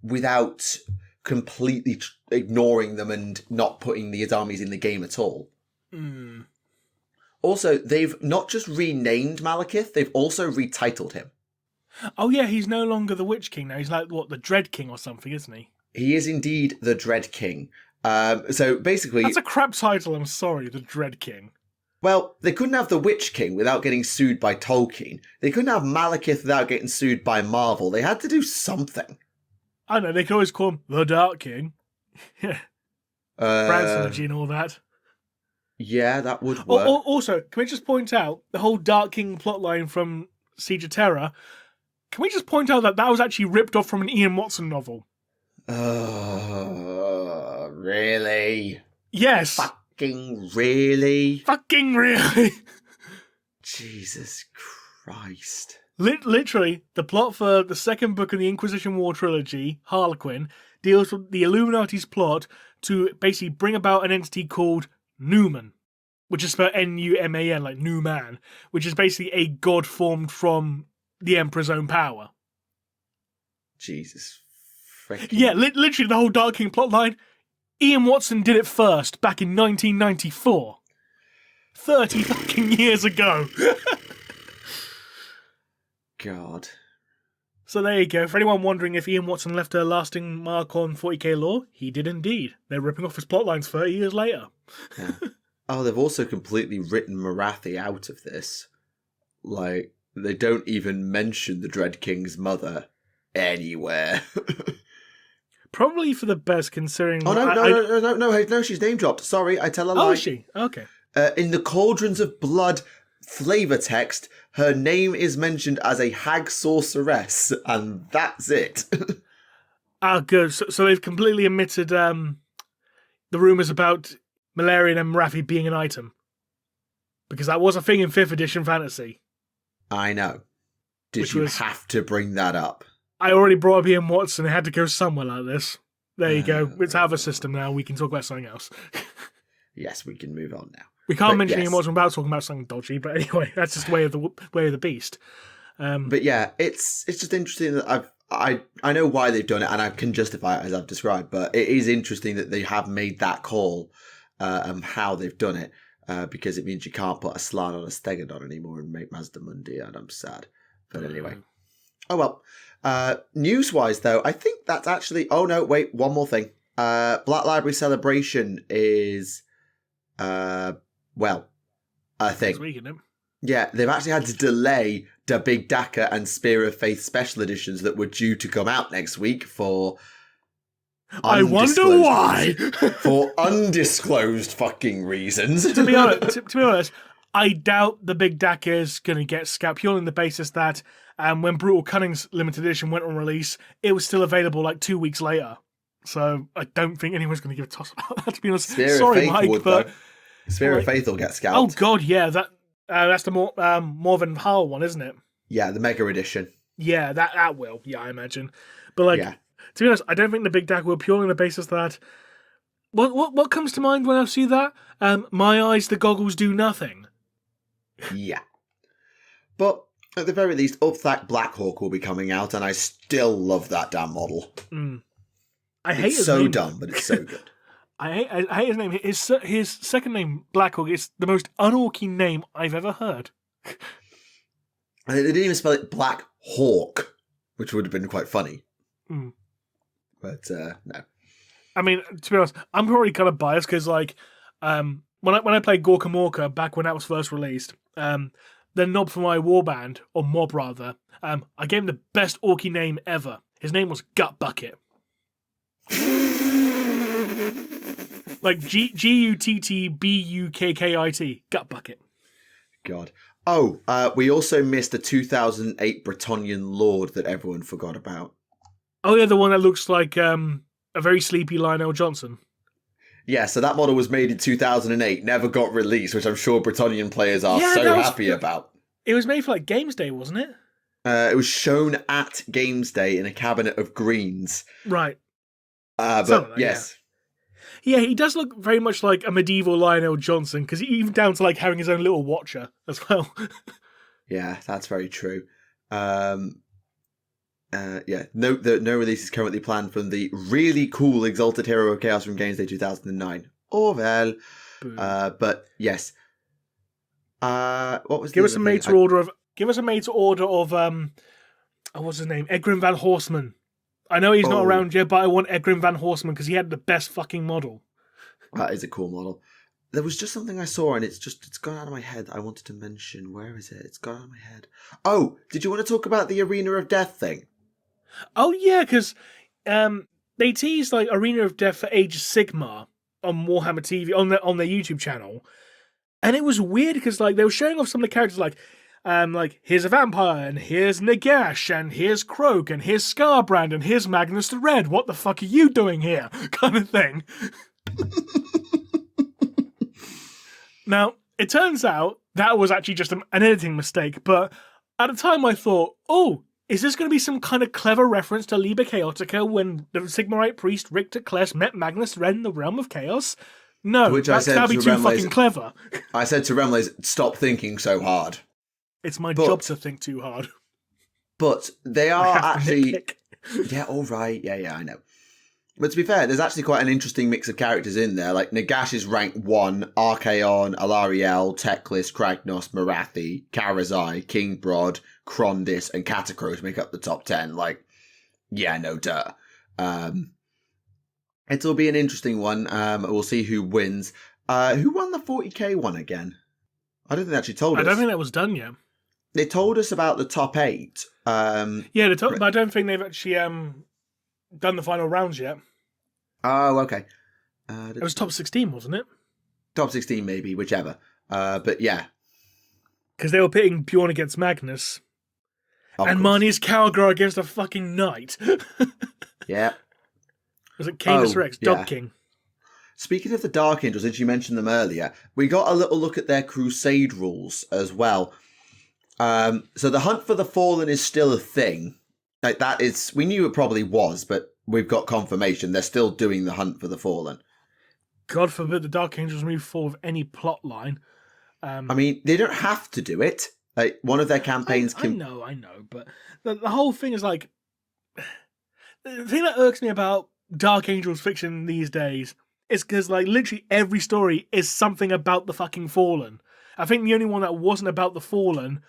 without completely ignoring them and not putting these armies in the game at all. Also, they've not just renamed Malekith, they've also retitled him. Oh yeah, he's no longer the Witch King now. He's like, what, the Dread King or something, isn't he? He is indeed the Dread King. So basically... That's a crap title, I'm sorry, the Dread King. Well, they couldn't have the Witch King without getting sued by Tolkien. They couldn't have Malekith without getting sued by Marvel. They had to do something. I know, they could always call him the Dark King. Yeah. Bransonology and all that. Yeah, that would work. Also, can we just point out the whole Dark King plotline from Siege of Terror? Can we just point out that was actually ripped off from an Ian Watson novel? Really? Yes. Fucking really? Fucking really? Jesus Christ. Literally, the plot for the second book in the Inquisition War trilogy, Harlequin, deals with the Illuminati's plot to basically bring about an entity called Numan, which is spelled Numan, like New Man, which is basically a god formed from the Emperor's own power. Jesus freaking... Yeah, literally the whole Dark King plotline. Ian Watson did it first, back in 1994. 30 fucking years ago. God. So there you go. For anyone wondering if Ian Watson left a lasting mark on 40k lore, he did indeed. They're ripping off his plotlines 30 years later. Yeah. Oh, they've also completely written Marathi out of this. Like, they don't even mention the Dread King's mother anywhere. Probably for the best, considering... Oh, no, she's name dropped. Sorry, I tell a lie. Oh, is she? Okay. In the Cauldrons of Blood flavor text, her name is mentioned as a hag sorceress, and that's it. Good. So they've completely omitted the rumours about Malerian and Marathi being an item. Because that was a thing in 5th edition fantasy. I know. Did you have to bring that up? I already brought up Ian Watson. It had to go somewhere like this. There you go. It's out of a system now. We can talk about something else. Yes, we can move on now. We can't mention Ian Watson without talking about something dodgy. But anyway, that's just the way of the beast. But yeah, it's just interesting that I know why they've done it, and I can justify it as I've described. But it is interesting that they have made that call, how they've done it, because it means you can't put a Slan on a Stegodon anymore and make Mazdamundi, and I'm sad. But anyway, oh well. News-wise, though, I think that's actually... Oh, no, wait, one more thing. Black Library Celebration is, a thing. Week, isn't it? Yeah, they've actually had to delay the Big Daka and Spear of Faith special editions that were due to come out next week for... I wonder why! For undisclosed fucking reasons. To be honest, I doubt the Big Daka is going to get scalped, purely on the basis that when Brutal Cunning's limited edition went on release, it was still available like 2 weeks later. So I don't think anyone's going to give a toss about that, to be honest. Sorry, Mike, but... Spear of Faith will get scalped. Oh god, yeah, that's the Morven Howell one, isn't it? Yeah, the Mega Edition. Yeah, that will, yeah, I imagine. But to be honest, I don't think the Big Daka will, purely on the basis that What comes to mind when I see that? My eyes, the goggles do nothing. Yeah. But at the very least, Upthak Blackhawk will be coming out, and I still love that damn model. I hate his so name. dumb, but it's so good. I hate his name. His second name, Blackhawk, is the most un-orky name I've ever heard. And they didn't even spell it Black Hawk, which would have been quite funny. But no. I mean, to be honest, I'm probably kind of biased because, like, when I played Gorka Morka back when that was first released, the knob for my warband, or mob rather, I gave him the best orky name ever. His name was Gut Bucket. Like Guttbukkit. Gut Bucket. God. Oh, we also missed a 2008 Bretonnian Lord that everyone forgot about. Oh yeah, the one that looks like a very sleepy Lionel Johnson. Yeah, so that model was made in 2008, never got released, which I'm sure Bretonnian players are happy about. It was made for like Games Day, wasn't it? It was shown at Games Day in a cabinet of greens. Right. But like yes. Yeah, he does look very much like a medieval Lionel Johnson, because even down to like having his own little watcher as well. Yeah, that's very true. Yeah, note that no release is currently planned from the really cool Exalted Hero of Chaos from Games Day 2009. Oh well. But yes. What was Give us a made to order of what's his name? Egrin Van Horseman. I know he's not around yet, but I want Egrin Van Horseman because he had the best fucking model. That is a cool model. There was just something I saw and it's gone out of my head. I wanted to mention. Where is it? It's gone out of my head. Oh, did you want to talk about the Arena of Death thing? Oh yeah, because they teased like Arena of Death for Age of Sigmar on Warhammer TV on their YouTube channel, and it was weird because like they were showing off some of the characters like here's a vampire and here's Nagash and here's Kroak and here's Scarbrand and here's Magnus the Red. What the fuck are you doing here? Kind of thing. Now it turns out that was actually just an editing mistake, but at the time I thought, oh, is this going to be some kind of clever reference to Liber Chaotica when the Sigmarite priest Richter Kless met Magnus the Red in the Realm of Chaos? No, that's going to be too fucking clever. I said to Remleiz, stop thinking so hard. It's my job to think too hard. But they are actually... Yeah, all right. Yeah, I know. But to be fair, there's actually quite an interesting mix of characters in there. Like, Nagash is rank 1, Archaon, Alariel, Teclis, Kragnos, Marathi, Karazai, King Brod, Krondis, and Catacross make up the top 10. Like, yeah, no duh. It'll be an interesting one. We'll see who wins. Who won the 40k one again? I don't think they actually told us. I don't think that was done yet. They told us about the top 8. Yeah, but I don't think they've actually done the final rounds yet. Oh, okay. It was top 16, wasn't it? Top 16, maybe, whichever. But yeah. Because they were pitting Bjorn against Magnus. And Marnius Calgar against a fucking knight. Yeah. Was it Canis Rex, Dog King? Speaking of the Dark Angels, since you mentioned them earlier, we got a little look at their Crusade rules as well. So the Hunt for the Fallen is still a thing. Like that is, we knew it probably was, but we've got confirmation they're still doing the Hunt for the Fallen. God forbid the Dark Angels move forward with any plot line. I mean, they don't have to do it. Like one of their campaigns can. I know, but the whole thing is like the thing that irks me about Dark Angels fiction these days is because like literally every story is something about the fucking Fallen. I think the only one that wasn't about the Fallen.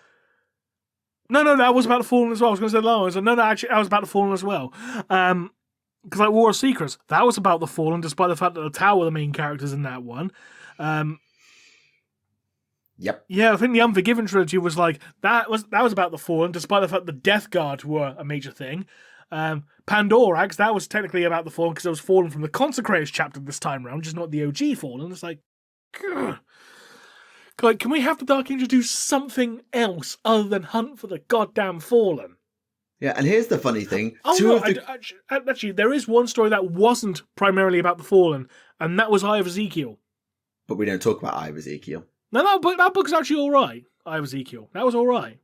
No, that was about the Fallen as well. I was going to say the other one. No, actually, that was about the Fallen as well. Because like War of Secrets, that was about the Fallen, despite the fact that the Tower were the main characters in that one. Yep. Yeah, I think the Unforgiven trilogy was like that was about the Fallen, despite the fact the Death Guard were a major thing. Pandorax, that was technically about the Fallen because it was Fallen from the Consecrators chapter this time around, just not the OG Fallen. It's like, grr. Like, can we have the Dark Angels do something else other than hunt for the goddamn Fallen? Yeah, and here's the funny thing. Actually, there is one story that wasn't primarily about the Fallen, and that was Eye of Ezekiel. But we don't talk about Eye of Ezekiel. No, that book's actually all right. Eye of Ezekiel. That was all right.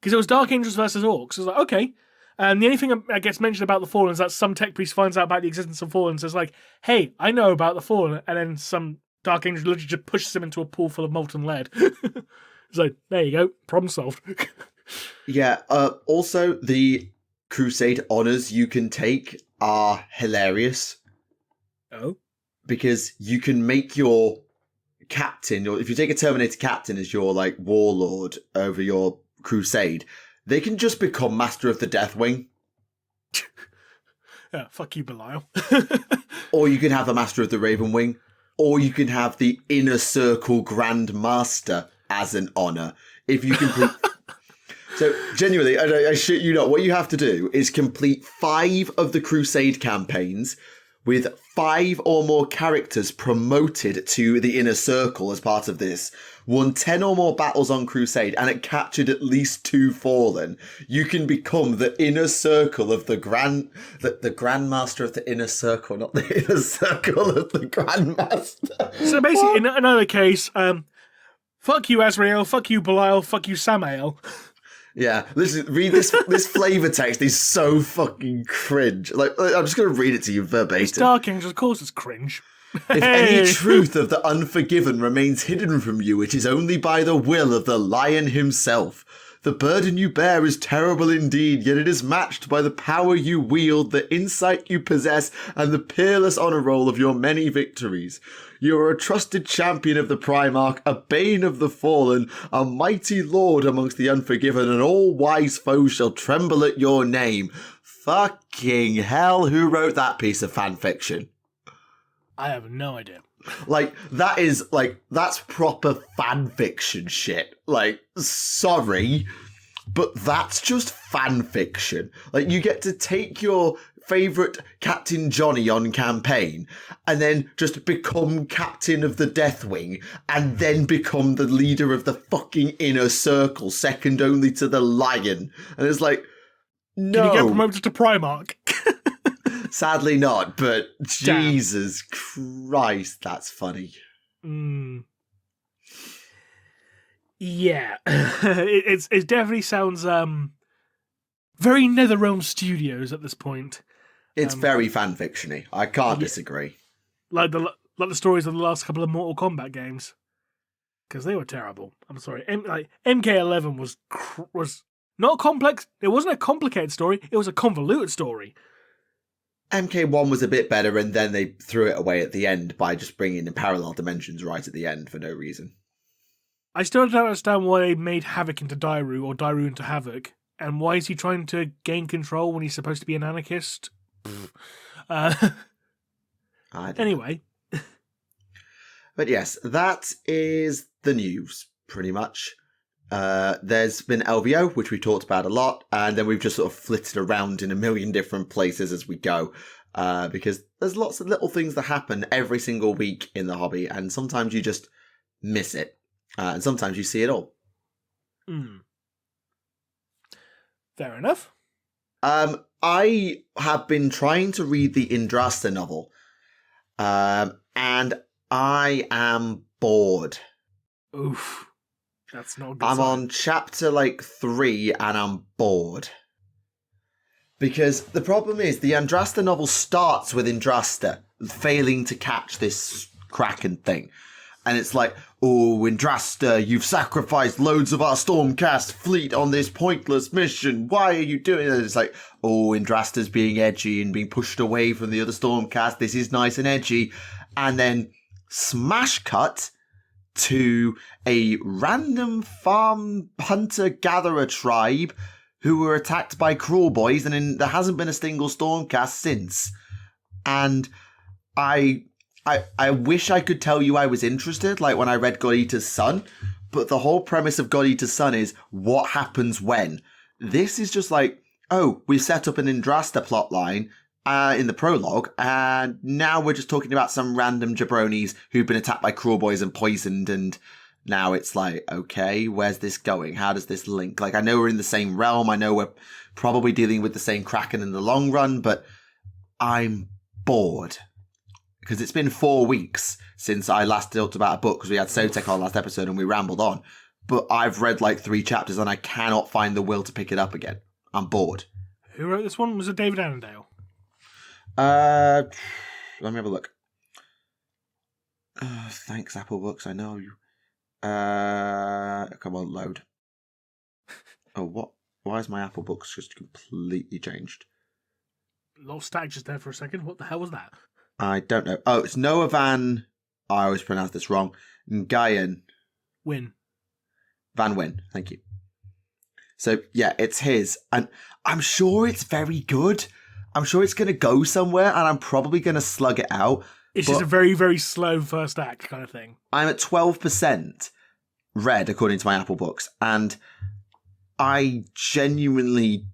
Because it was Dark Angels versus Orcs. It was like, okay. And the only thing that gets mentioned about the Fallen is that some tech priest finds out about the existence of Fallen and says, like, hey, I know about the Fallen. And then some Dark Angel literally just pushes him into a pool full of molten lead. It's like, there you go, problem solved. Yeah, also, the Crusade honors you can take are hilarious. Oh? Because you can make your captain, or if you take a Terminator captain as your, like, warlord over your Crusade, they can just become Master of the Deathwing. Yeah, fuck you, Belial. Or you can have the Master of the Raven Wing. Or you can have the Inner Circle Grand Master as an honor. If you complete... So, genuinely, I shit you not, what you have to do is complete 5 of the Crusade campaigns with 5 or more characters promoted to the Inner Circle as part of this, won 10 or more battles on Crusade, and it captured at least 2 Fallen. You can become the Inner Circle of the Grandmaster of the Inner Circle, not the Inner Circle of the Grandmaster. So basically, in another case, fuck you, Azrael, fuck you, Belial, fuck you, Samael. Yeah, read this flavor text is so fucking cringe. Like, I'm just going to read it to you verbatim. It's Dark Angel, of course it's cringe. If any truth of the Unforgiven remains hidden from you, it is only by the will of the Lion himself. The burden you bear is terrible indeed, yet it is matched by the power you wield, the insight you possess, and the peerless honor roll of your many victories. You are a trusted champion of the Primarch, a bane of the fallen, a mighty lord amongst the unforgiven, and all wise foes shall tremble at your name. Fucking hell, who wrote that piece of fanfiction? I have no idea. Like, that's proper fanfiction shit. Like, sorry, but that's just fanfiction. Like, you get to take your favourite Captain Johnny on campaign and then just become Captain of the Deathwing and then become the leader of the fucking Inner Circle, second only to the Lion. And it's like, no. Can you get promoted to Primarch? Sadly not, but Jesus Christ, that's funny. Yeah. it definitely sounds very NetherRealm Studios at this point. It's very fanfiction-y. I can't disagree. Like the stories of the last couple of Mortal Kombat games. Because they were terrible. I'm sorry. MK11 was not complex. It wasn't a complicated story. It was a convoluted story. MK1 was a bit better, and then they threw it away at the end by just bringing in parallel dimensions right at the end for no reason. I still don't understand why they made Havoc into Dairu, or Dairu into Havoc, and why is he trying to gain control when he's supposed to be an anarchist? Anyway. But yes, that is the news, pretty much. There's been LVO, which we talked about a lot, and then we've just sort of flitted around in a million different places as we go, because there's lots of little things that happen every single week in the hobby, and sometimes you just miss it, and sometimes you see it all. Fair enough. I have been trying to read the Indrasta novel, and I am bored. Oof. That's not a good I'm sign. on chapter 3 and I'm bored. Because the problem is the Andrasta novel starts with Indrasta failing to catch this Kraken thing. And it's like, oh, Indrasta, you've sacrificed loads of our Stormcast fleet on this pointless mission. Why are you doing it? It's like, oh, Indrasta's being edgy and being pushed away from the other Stormcast. This is nice and edgy. And then smash cut to a random farm hunter-gatherer tribe who were attacked by cruel boys, and there hasn't been a single Stormcast since. And I wish I could tell you I was interested, like when I read God Eater's Son, but the whole premise of God Eater's Son is what happens when. This is just like, oh, we've set up an Indrasta plotline in the prologue, and now we're just talking about some random jabronis who've been attacked by cruel boys and poisoned, and now it's like, okay, where's this going? How does this link? Like, I know we're in the same realm, I know we're probably dealing with the same Kraken in the long run, but I'm bored. Because it's been 4 weeks since I last talked about a book, because we had Sotek on last episode and we rambled on, but I've read 3 chapters and I cannot find the will to pick it up again. I'm bored. Who wrote this one? Was it David Annandale? Let me have a look. Thanks, Apple Books. I know you. Come on, load. Oh, what? Why is my Apple Books just completely changed? Lost stack just there for a second. What the hell was that? I don't know. Oh, it's Noah Van... I always pronounce this wrong. Nguyen. Win. Van Wyn. Thank you. So, yeah, it's his. And I'm sure it's very good. I'm sure it's going to go somewhere, and I'm probably going to slug it out. It's just a very, very slow first act kind of thing. I'm at 12% read, according to my Apple Books, and I genuinely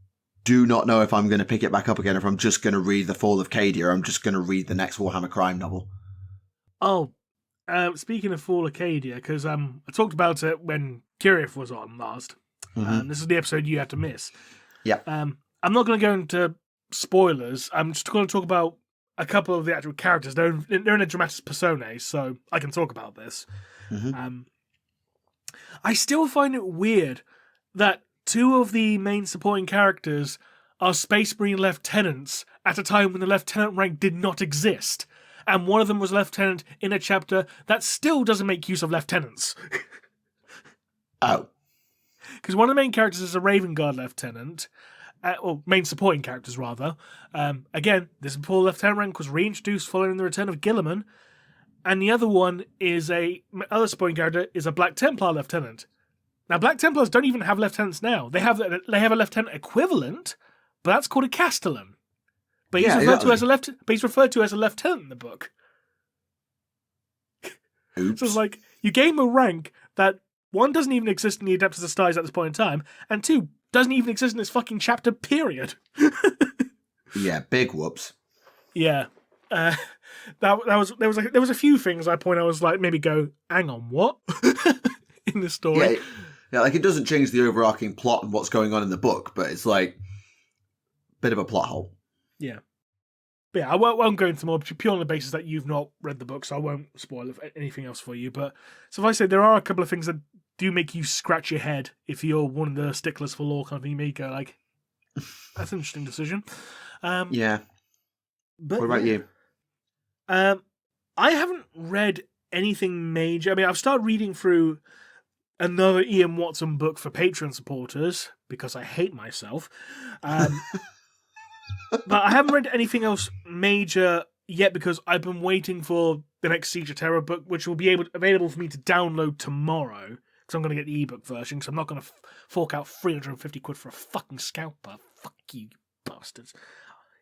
do not know if I'm going to pick it back up again, if I'm just going to read The Fall of Cadia, or I'm just going to read the next Warhammer crime novel. Oh, speaking of Fall of Cadia, because I talked about it when Kirith was on last. This is the episode you had to miss. Yeah. I'm not going to go into spoilers. I'm just going to talk about a couple of the actual characters. They're in a dramatis personae, so I can talk about this. I still find it weird that two of the main supporting characters are Space Marine lieutenants at a time when the lieutenant rank did not exist. And one of them was a lieutenant in a chapter that still doesn't make use of lieutenants. Oh. Because one of the main characters is a Raven Guard lieutenant, or main supporting characters, rather. Again, this poor lieutenant rank was reintroduced following the return of Guilliman. And the other one is other supporting character is a Black Templar lieutenant. Now, Black Templars don't even have lieutenants now. They have a lieutenant equivalent, but that's called a Castellan. But he's referred to as a lieutenant in the book. Oops. So it's like, you gave him a rank that, one, doesn't even exist in the Adeptus Astartes at this point in time, and two, doesn't even exist in this fucking chapter, period. Yeah, big whoops. Yeah. There was a few things I was like, maybe go, hang on, what? In the story. Yeah, like it doesn't change the overarching plot and what's going on in the book, but it's like bit of a plot hole. Yeah. But yeah, I won't go into more, purely on the basis that you've not read the book, so I won't spoil anything else for you. But so if I say there are a couple of things that do make you scratch your head if you're one of the sticklers for lore kind of thing, you may go like, that's an interesting decision. Yeah. But what about you? I haven't read anything major. I mean, I've started reading through another Ian Watson book for Patreon supporters because I hate myself. But I haven't read anything else major yet because I've been waiting for the next Siege of Terror book, which will be available for me to download tomorrow. Because I'm going to get the ebook version, because I'm not going to fork out 350 quid for a fucking scalper. Fuck you bastards.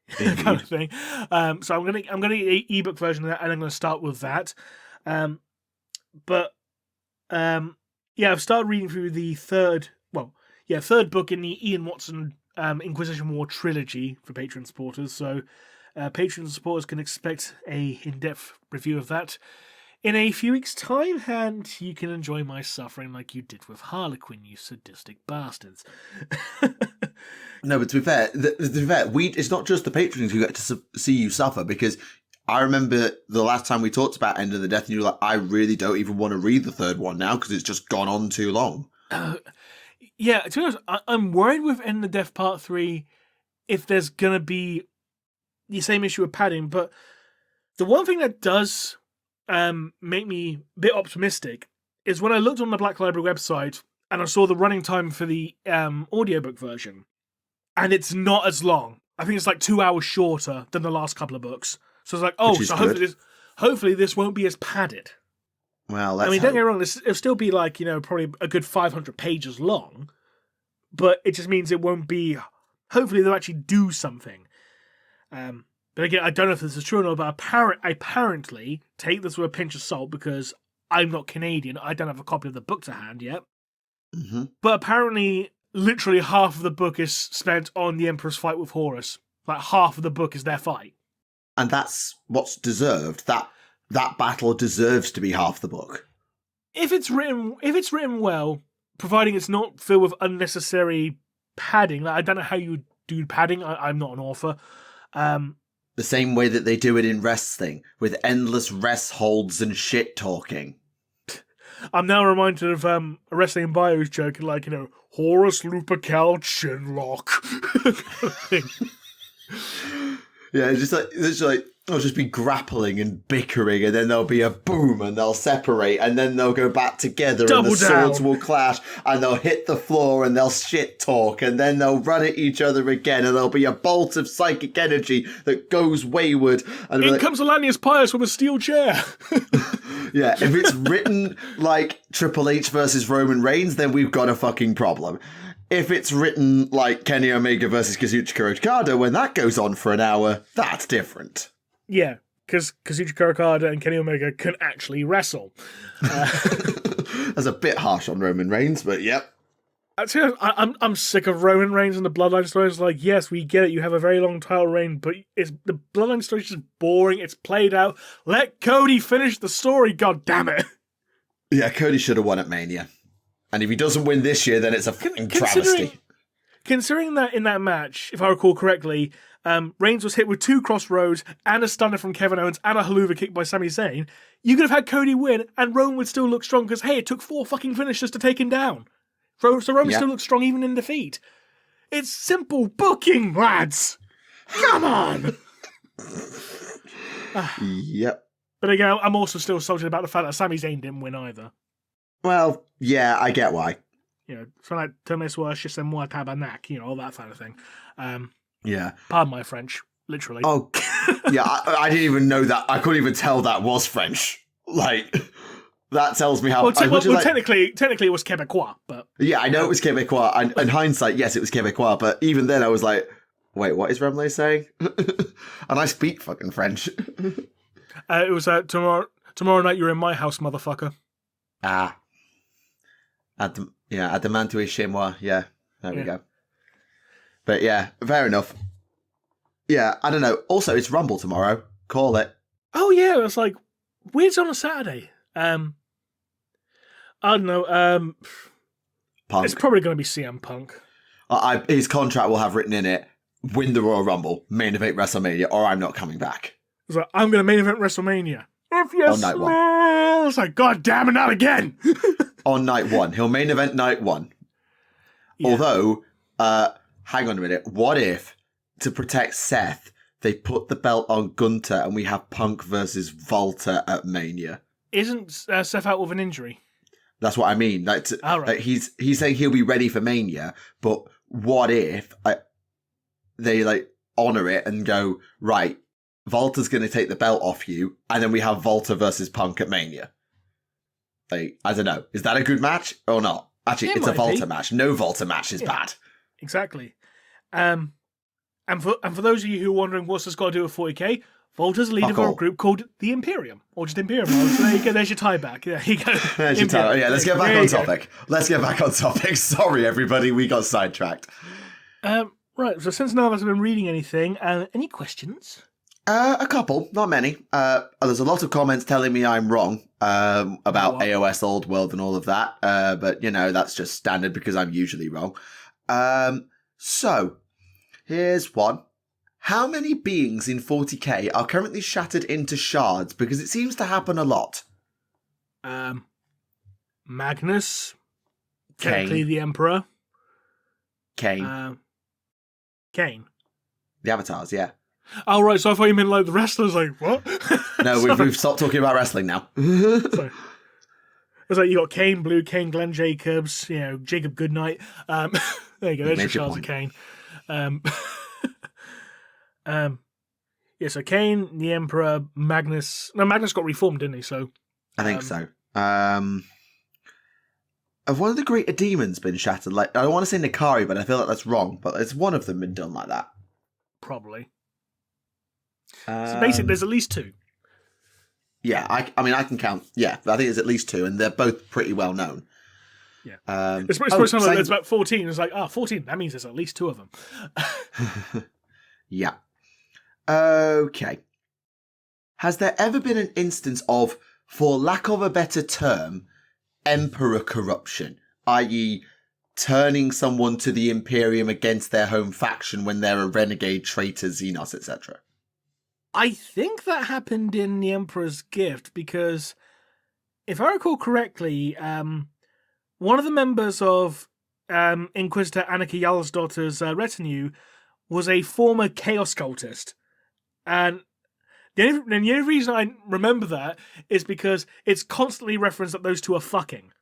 Kind of thing. So I'm going to get the ebook version of that, and I'm going to start with that. Yeah, I've started reading through the third book in the Ian Watson Inquisition War trilogy for Patreon supporters. So Patreon supporters can expect a in-depth review of that in a few weeks' time, and you can enjoy my suffering like you did with Harlequin, you sadistic bastards. No, but to be fair, it's not just the patrons who get to see you suffer, because I remember the last time we talked about End of the Death, and you were like, I really don't even want to read the third one now because it's just gone on too long. Yeah, to be honest, I'm worried with End of the Death Part 3 if there's going to be the same issue with padding, but the one thing that does make me a bit optimistic is when I looked on the Black Library website and I saw the running time for the audiobook version, and it's not as long. I think it's like 2 hours shorter than the last couple of books. So it's like, so hopefully this won't be as padded. Well, don't get me wrong, it'll still be like, probably a good 500 pages long, but it just means it won't be, hopefully they'll actually do something. But again, I don't know if this is true or not, but apparently, take this with a pinch of salt because I'm not Canadian, I don't have a copy of the book to hand yet. Mm-hmm. But apparently, literally half of the book is spent on the Emperor's fight with Horus. Like half of the book is their fight. And that's what's deserved. That battle deserves to be half the book. If it's written well, providing it's not filled with unnecessary padding, like I don't know how you do padding. I'm not an author. The same way that they do it in wrestling, with endless rest holds and shit talking. I'm now reminded of a wrestling bios joke, like, Horus Lupercal Chinlock. Yeah, it's just like they'll just be grappling and bickering, and then there'll be a boom, and they'll separate, and then they'll go back together, Double and the down. swords will clash, and they'll hit the floor, and they'll shit talk, and then they'll run at each other again, and there'll be a bolt of psychic energy that goes wayward. And In comes Alanius Pius with a steel chair. yeah, if it's written like Triple H versus Roman Reigns, then we've got a fucking problem. If it's written like Kenny Omega versus Kazuchika Okada, when that goes on for an hour, that's different. Yeah, because Kazuchika Okada and Kenny Omega can actually wrestle. That's a bit harsh on Roman Reigns, but yep. I'm sick of Roman Reigns and the Bloodline stories. Like, yes, we get it. You have a very long title reign, but the Bloodline story is just boring. It's played out. Let Cody finish the story. God damn it! Yeah, Cody should have won at Mania, and if he doesn't win this year, then it's a fucking travesty. Considering that in that match, if I recall correctly, Reigns was hit with 2 crossroads and a stunner from Kevin Owens and a haluva kick by Sami Zayn. You could have had Cody win, and Roman would still look strong because hey, it took 4 fucking finishers to take him down. So Roman still looks strong even in defeat. It's simple booking, lads. Come on. Yep. But again, I'm also still salted about the fact that Sami Zayn didn't win either. Well, yeah, I get why. So like Temes Worship and Moi Tabernac, all that kind of thing. Yeah. Pardon my French, literally. Oh, yeah, I didn't even know that. I couldn't even tell that was French. Like, that tells me how... Technically it was Quebecois, but... Yeah, I know it was Quebecois. And in hindsight, yes, it was Quebecois. But even then, I was like, wait, what is Remleiz saying? And I speak fucking French. It was tomorrow night you're in my house, motherfucker. Ah. Adamantui chez moi. Yeah, there we go. But yeah, fair enough. Yeah, I don't know. Also, it's Rumble tomorrow. Call it. Oh yeah, it's like weird's on a Saturday. I don't know. Punk. It's probably going to be CM Punk. His contract will have written in it: win the Royal Rumble, main event WrestleMania, or I'm not coming back. It's like I'm going to main event WrestleMania. If you on night one. It's like, God damn it, not again. On night 1, he'll main event night 1. Yeah. Although, hang on a minute. What if, to protect Seth, they put the belt on Gunter and we have Punk versus Walter at Mania? Isn't Seth out with an injury? That's what I mean. Right. He's saying he'll be ready for Mania, but what if they honor it and go, right, Walter's going to take the belt off you, and then we have Walter versus Punk at Mania? I don't know. Is that a good match or not? Actually, it's a Walter match. No Walter match is bad. Exactly. And for those of you who are wondering what's this got to do with 40k, Walter's the leader of a group called the Imperium, or just Imperium. So there you go. There's your tie back. There you go. There's your tie. Yeah, let's get back on topic. Sorry, everybody, we got sidetracked. Right. So since none of us have been reading anything, any questions? A couple, not many. There's a lot of comments telling me I'm wrong about AOS Old World and all of that. But, that's just standard because I'm usually wrong. So, here's one. How many beings in 40k are currently shattered into shards? Because it seems to happen a lot. Magnus. Kane. Technically the Emperor. Kane. Kane. The avatars, yeah. Oh, right, so I thought you meant the wrestlers, what? No, we've stopped talking about wrestling now. Sorry. It's like you got Kane Blue, Kane Glenn Jacobs, Jacob Goodnight. There you go, there's your Charles of Kane. So Kane, the Emperor, Magnus. No, Magnus got reformed, didn't he? So I think so. Have one of the greater demons been shattered? I don't want to say Nakari, but I feel like that's wrong. But it's one of them been done like that. Probably. So basically, there's at least 2. Yeah, I can count. Yeah, I think there's at least 2, and they're both pretty well known. Yeah. It's supposed to sound like there's about 14. It's like, 14, that means there's at least 2 of them. Yeah. Okay. Has there ever been an instance of, for lack of a better term, emperor corruption, i.e., turning someone to the Imperium against their home faction when they're a renegade, traitor, Xenos, etc.? I think that happened in the Emperor's Gift because if I recall correctly, one of the members of Inquisitor Annika Jarlsdottir's retinue was a former Chaos cultist. And the only reason I remember that is because it's constantly referenced that those two are fucking.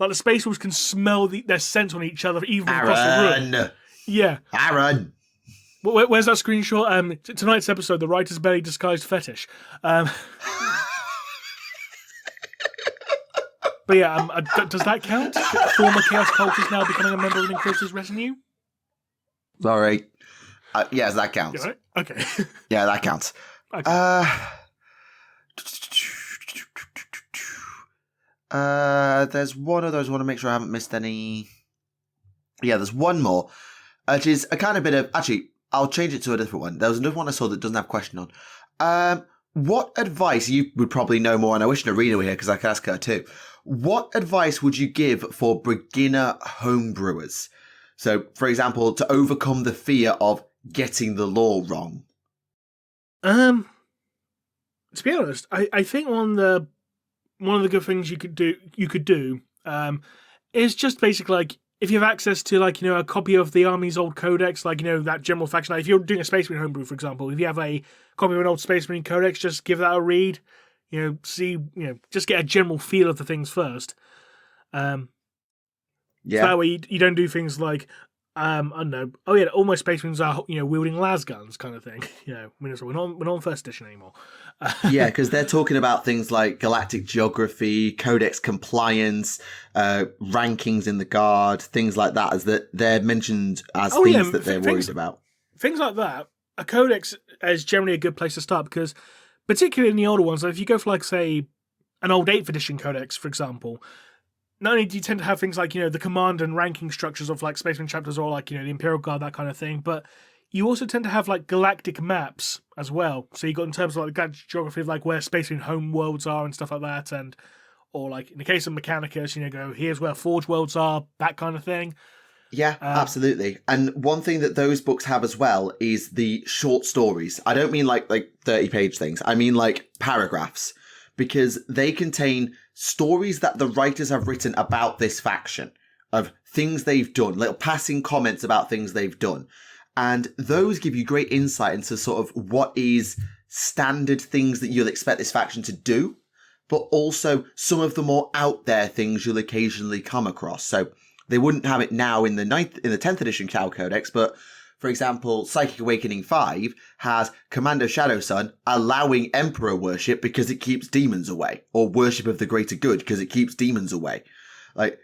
Like, the Space Wolves can smell their scent on each other even across the room. Yeah. Aaron! Where's that screenshot? Tonight's episode, the writer's belly disguised fetish. But yeah, does that count? Former Chaos cultist now becoming a member of the Inquisitor's retinue? Sorry. Yes, that counts. Right? Okay. Yeah, that counts. Okay. There's one of those. I want to make sure I haven't missed any. Yeah, there's one more, which is a kind of bit of... Actually, I'll change it to a different one. There was another one I saw that doesn't have a question on. What advice... You would probably know more, and I wish Arena were here because I could ask her too. What advice would you give for beginner homebrewers? So, for example, to overcome the fear of getting the lore wrong. To be honest, I think one of the good things you could do is just basically, like, if you have access to, like, you know, a copy of the Army's old codex, like, you know, that general faction. Like, if you're doing a Space Marine homebrew, for example, if you have a copy of an old Space Marine codex, just give that a read. You know, see, you know, just get a general feel of the things first. Yeah. So that way you don't do things like, I don't know. Oh yeah, all my Space Marines are, you know, wielding las guns, kind of thing. You know, we're not on first edition anymore. Yeah, because they're talking about things like galactic geography, codex compliance, rankings in the guard, things like that, as that they're mentioned as things that they're worried about. Things like that. A codex is generally a good place to start because, particularly in the older ones, if you go for, like, say, an old 8th edition codex, for example. Not only do you tend to have things like, you know, the command and ranking structures of, like, Spaceman chapters or, like, you know, the Imperial Guard, that kind of thing, but you also tend to have, like, galactic maps as well. So you got in terms of, like, galactic geography of, like, where Spaceman home worlds are and stuff like that, and or, like, in the case of Mechanicus, you know, go, here's where Forge worlds are, that kind of thing. Yeah, absolutely. And one thing that those books have as well is the short stories. I don't mean like 30-page things. I mean like paragraphs, because they contain stories that the writers have written about this faction, of things they've done, little passing comments about things they've done. And those give you great insight into sort of what is standard things that you'll expect this faction to do, but also some of the more out there things you'll occasionally come across. So they wouldn't have it now in the 10th edition Cal Codex, but for example, Psychic Awakening 5 has Commando Shadow Sun allowing Emperor worship because it keeps demons away, or worship of the greater good because it keeps demons away. Like,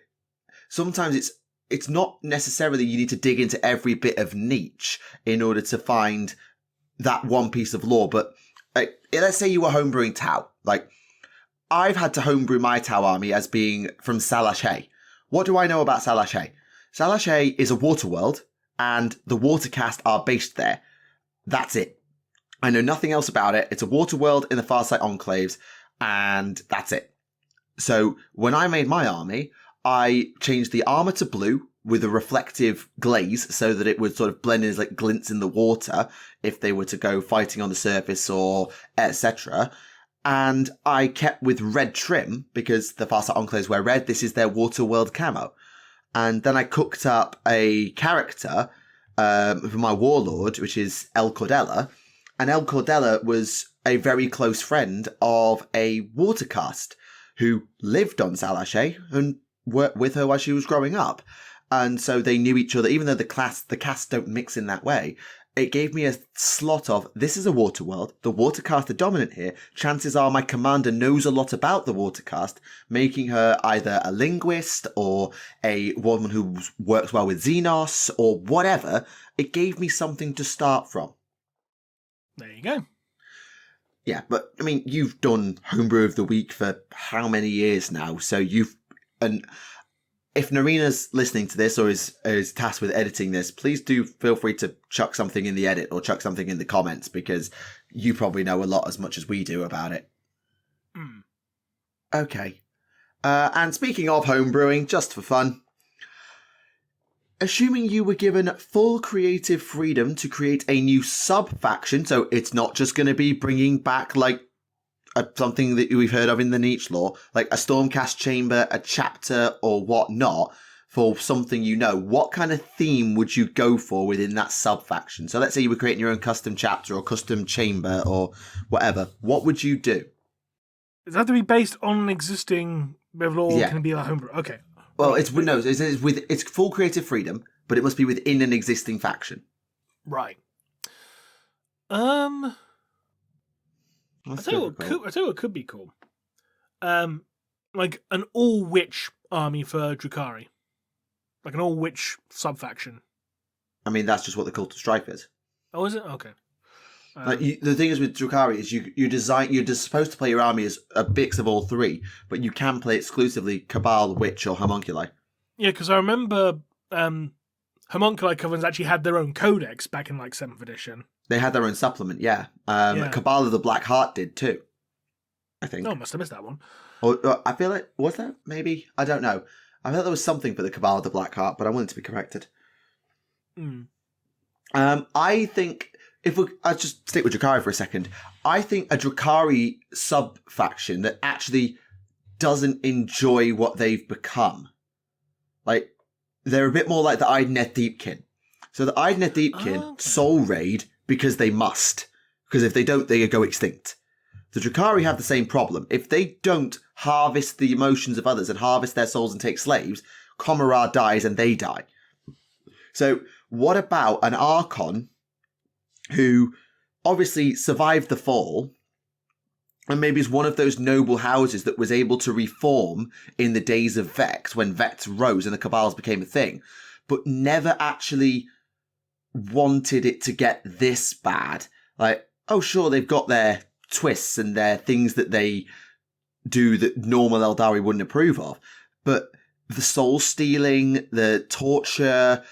sometimes it's not necessarily you need to dig into every bit of niche in order to find that one piece of lore, but like, let's say you were homebrewing Tau. Like, I've had to homebrew my Tau army as being from Salache. What do I know about Salache? Salache is a water world, and the water caste are based there. That's it. I know nothing else about it. It's a water world in the Farsight Enclaves, and that's it. So when I made my army, I changed the armor to blue with a reflective glaze so that it would sort of blend in as like glints in the water if they were to go fighting on the surface or etc. And I kept with red trim because the Farsight Enclaves wear red. This is their water world camo. And then I cooked up a character for my warlord, which is El Cordella. And El Cordella was a very close friend of a water caste who lived on Salache and worked with her while she was growing up. And so they knew each other, even though the castes don't mix in that way. It gave me a slot of, this is a water world, the water caste are dominant here, chances are my commander knows a lot about the water caste, making her either a linguist or a woman who works well with Xenos or whatever. It gave me something to start from. There you go. Yeah, but I mean, you've done Homebrew of the Week for how many years now? So and if Narina's listening to this or is tasked with editing this, please do feel free to chuck something in the edit or chuck something in the comments because you probably know a lot as much as we do about it. Mm. Okay. And speaking of homebrewing, just for fun, assuming you were given full creative freedom to create a new sub-faction, so it's not just going to be bringing back, like, something that we've heard of in the niche lore, like a Stormcast chamber, a chapter, or whatnot, for something you know, what kind of theme would you go for within that sub-faction? So let's say you were creating your own custom chapter or custom chamber or whatever. What would you do? Does that have to be based on an existing level, or can it be like homebrew? Okay. Well, it's full creative freedom, but it must be within an existing faction. Right. I tell you what could be cool. Like an all-witch army for Drukhari. Like an all-witch sub-faction. I mean, that's just what the Cult of Strife is. Oh, is it? Okay. The thing is with Drukhari is you're just supposed to play your army as a mix of all three, but you can play exclusively Cabal, Witch, or Homunculi. Yeah, because I remember Homunculi Covenants actually had their own codex back in like 7th edition. They had their own supplement, yeah. Cabal of the Black Heart did too, I think. Oh, must have missed that one. Or I feel like, was there? Maybe? I don't know. I thought there was something for the Cabal of the Black Heart, but I wanted to be corrected. I think, I'll just stick with Drukhari for a second. I think a Drukhari sub-faction that actually doesn't enjoy what they've become. Like, they're a bit more like the Idnet Deepkin. So the Idnet Deepkin soul raid because they must. Because if they don't, they go extinct. The Drukhari have the same problem. If they don't harvest the emotions of others and harvest their souls and take slaves, Comrade dies and they die. So what about an Archon who obviously survived the fall and maybe is one of those noble houses that was able to reform in the days of Vex when Vex rose and the Cabals became a thing, but never actually wanted it to get this bad. Like, oh sure, they've got their twists and their things that they do that normal Eldari wouldn't approve of, but the soul stealing, the torture,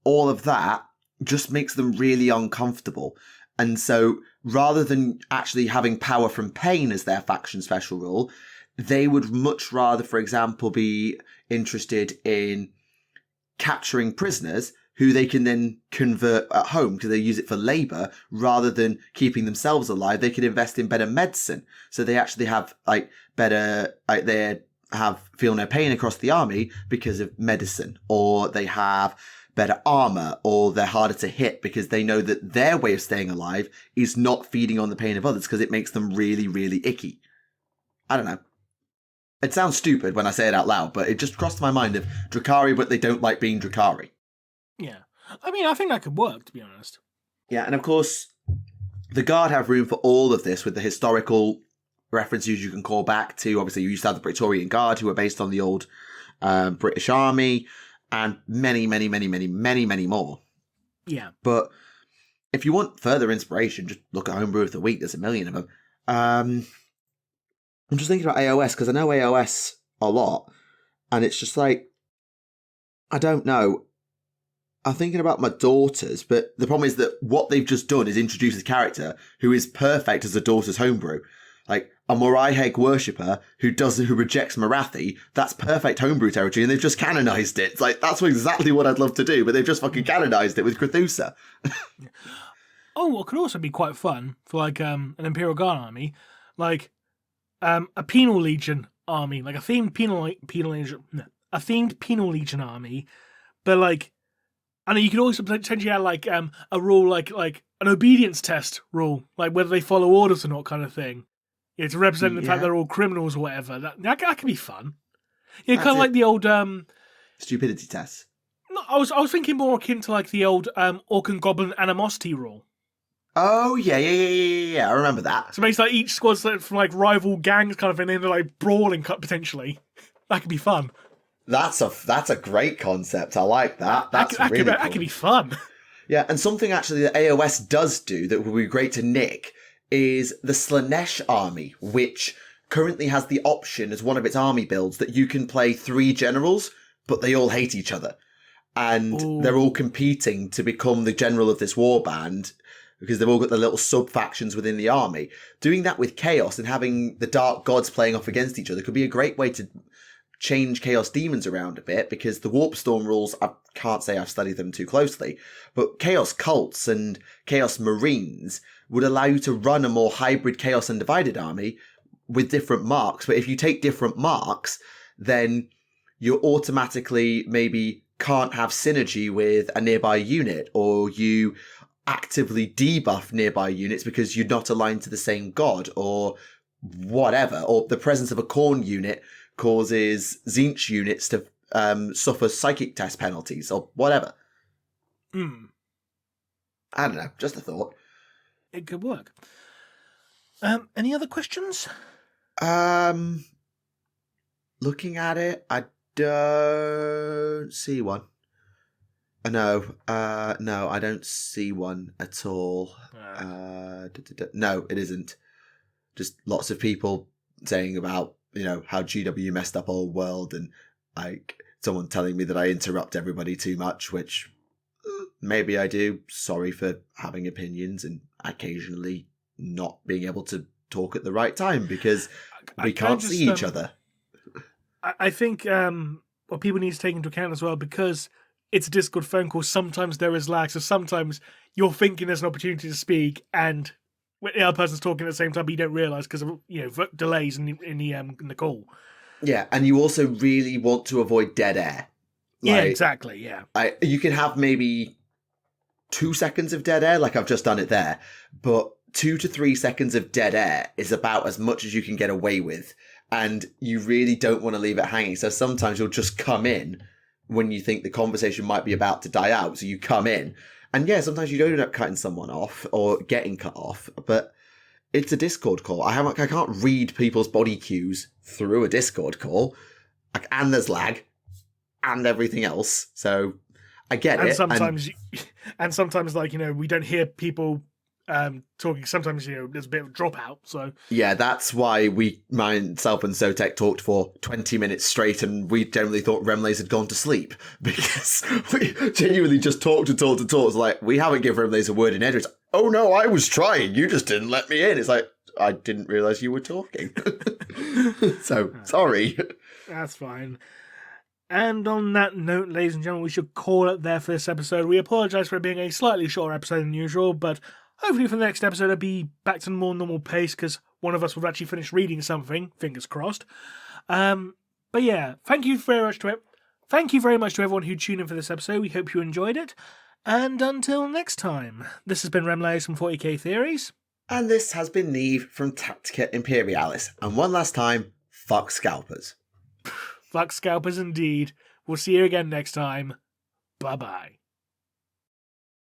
all of that just makes them really uncomfortable. And so rather than actually having power from pain as their faction special rule, they would much rather, for example, be interested in capturing prisoners who they can then convert at home because they use it for labor rather than keeping themselves alive. They could invest in better medicine. So they actually have they feel no pain across the army because of medicine, or they have better armor, or they're harder to hit because they know that their way of staying alive is not feeding on the pain of others because it makes them really, really icky. I don't know. It sounds stupid when I say it out loud, but it just crossed my mind of Drukhari, but they don't like being Drukhari. Yeah. I mean, I think that could work, to be honest. Yeah, and of course, the Guard have room for all of this with the historical references you can call back to. Obviously, you used to have the Praetorian Guard, who were based on the old British Army, and many, many, many, many, many, many more. Yeah. But if you want further inspiration, just look at Homebrew of the Week. There's a million of them. I'm just thinking about AOS, because I know AOS a lot, and it's just like, I don't know. I'm thinking about my daughters, but the problem is that what they've just done is introduce a character who is perfect as a daughter's homebrew. Like a Moriheg worshipper who rejects Marathi, that's perfect homebrew territory, and they've just canonized it. It's like, that's exactly what I'd love to do, but they've just fucking canonized it with Krathusa. Oh, what could also be quite fun for like an Imperial Guard army, like a Penal Legion army, like a themed Penal Legion army, but like, I know you could also potentially add like a rule like an obedience test rule, like whether they follow orders or not, kind of thing. Yeah, to represent the fact they're all criminals or whatever. That could be fun. Yeah, kind of like the old stupidity test. No, I was thinking more akin to like the old Orc and Goblin animosity rule. Oh yeah. I remember that. So basically, like, each squad's from like rival gangs, kind of, and then they're like brawling potentially. That could be fun. That's a great concept. I like that. That could be fun. Yeah, and something actually that AOS does do that would be great to nick is the Slanesh army, which currently has the option as one of its army builds that you can play 3 generals, but they all hate each other. And they're all competing to become the general of this warband because they've all got their little sub-factions within the army. Doing that with Chaos and having the Dark Gods playing off against each other could be a great way to change Chaos Demons around a bit, because the Warp Storm rules, I can't say I've studied them too closely, but Chaos Cults and Chaos Marines would allow you to run a more hybrid Chaos Undivided army with different marks. But if you take different marks, then you automatically maybe can't have synergy with a nearby unit, or you actively debuff nearby units because you're not aligned to the same god, or whatever, or the presence of a Khorne unit causes Tzeentch units to suffer psychic test penalties, or whatever. I don't know, just a thought. It could work. Any other questions? Looking at it, I don't see one. No, I don't see one at all. No, it isn't. Just lots of people saying about, how GW messed up Old World, and like someone telling me that I interrupt everybody too much, which maybe I do. Sorry for having opinions and occasionally not being able to talk at the right time because we can't see each other. I think what people need to take into account as well, because it's a Discord phone call, sometimes there is lag, so sometimes you're thinking there's an opportunity to speak and the other person's talking at the same time, but you don't realise because of delays in the call. Yeah, and you also really want to avoid dead air. Yeah, exactly. Yeah, you can have maybe 2 seconds of dead air, like I've just done it there, but 2 to 3 seconds of dead air is about as much as you can get away with, and you really don't want to leave it hanging. So sometimes you'll just come in when you think the conversation might be about to die out, so you come in. And yeah, sometimes you don't end up cutting someone off or getting cut off, but it's a Discord call. I can't read people's body cues through a Discord call, and there's lag and everything else. So I get it. And sometimes, we don't hear people talking. Sometimes there's a bit of a dropout. So yeah, that's why myself and Sotek talked for 20 minutes straight, and we generally thought Remleiz had gone to sleep because we genuinely just talked. It's like, we haven't given Remleiz a word in edge. It's, oh no, I was trying. You just didn't let me in. It's like, I didn't realise you were talking. So sorry. That's fine. And on that note, ladies and gentlemen, we should call it there for this episode. We apologise for it being a slightly shorter episode than usual, but hopefully for the next episode, it'll be back to the more normal pace because one of us will actually finish reading something. Fingers crossed. But yeah, thank you very much to it. Thank you very much to everyone who tuned in for this episode. We hope you enjoyed it. And until next time, this has been Remleiz from 40k Theories. And this has been Neve from Tactica Imperialis. And one last time, fuck scalpers. Fuck scalpers indeed. We'll see you again next time. Bye-bye.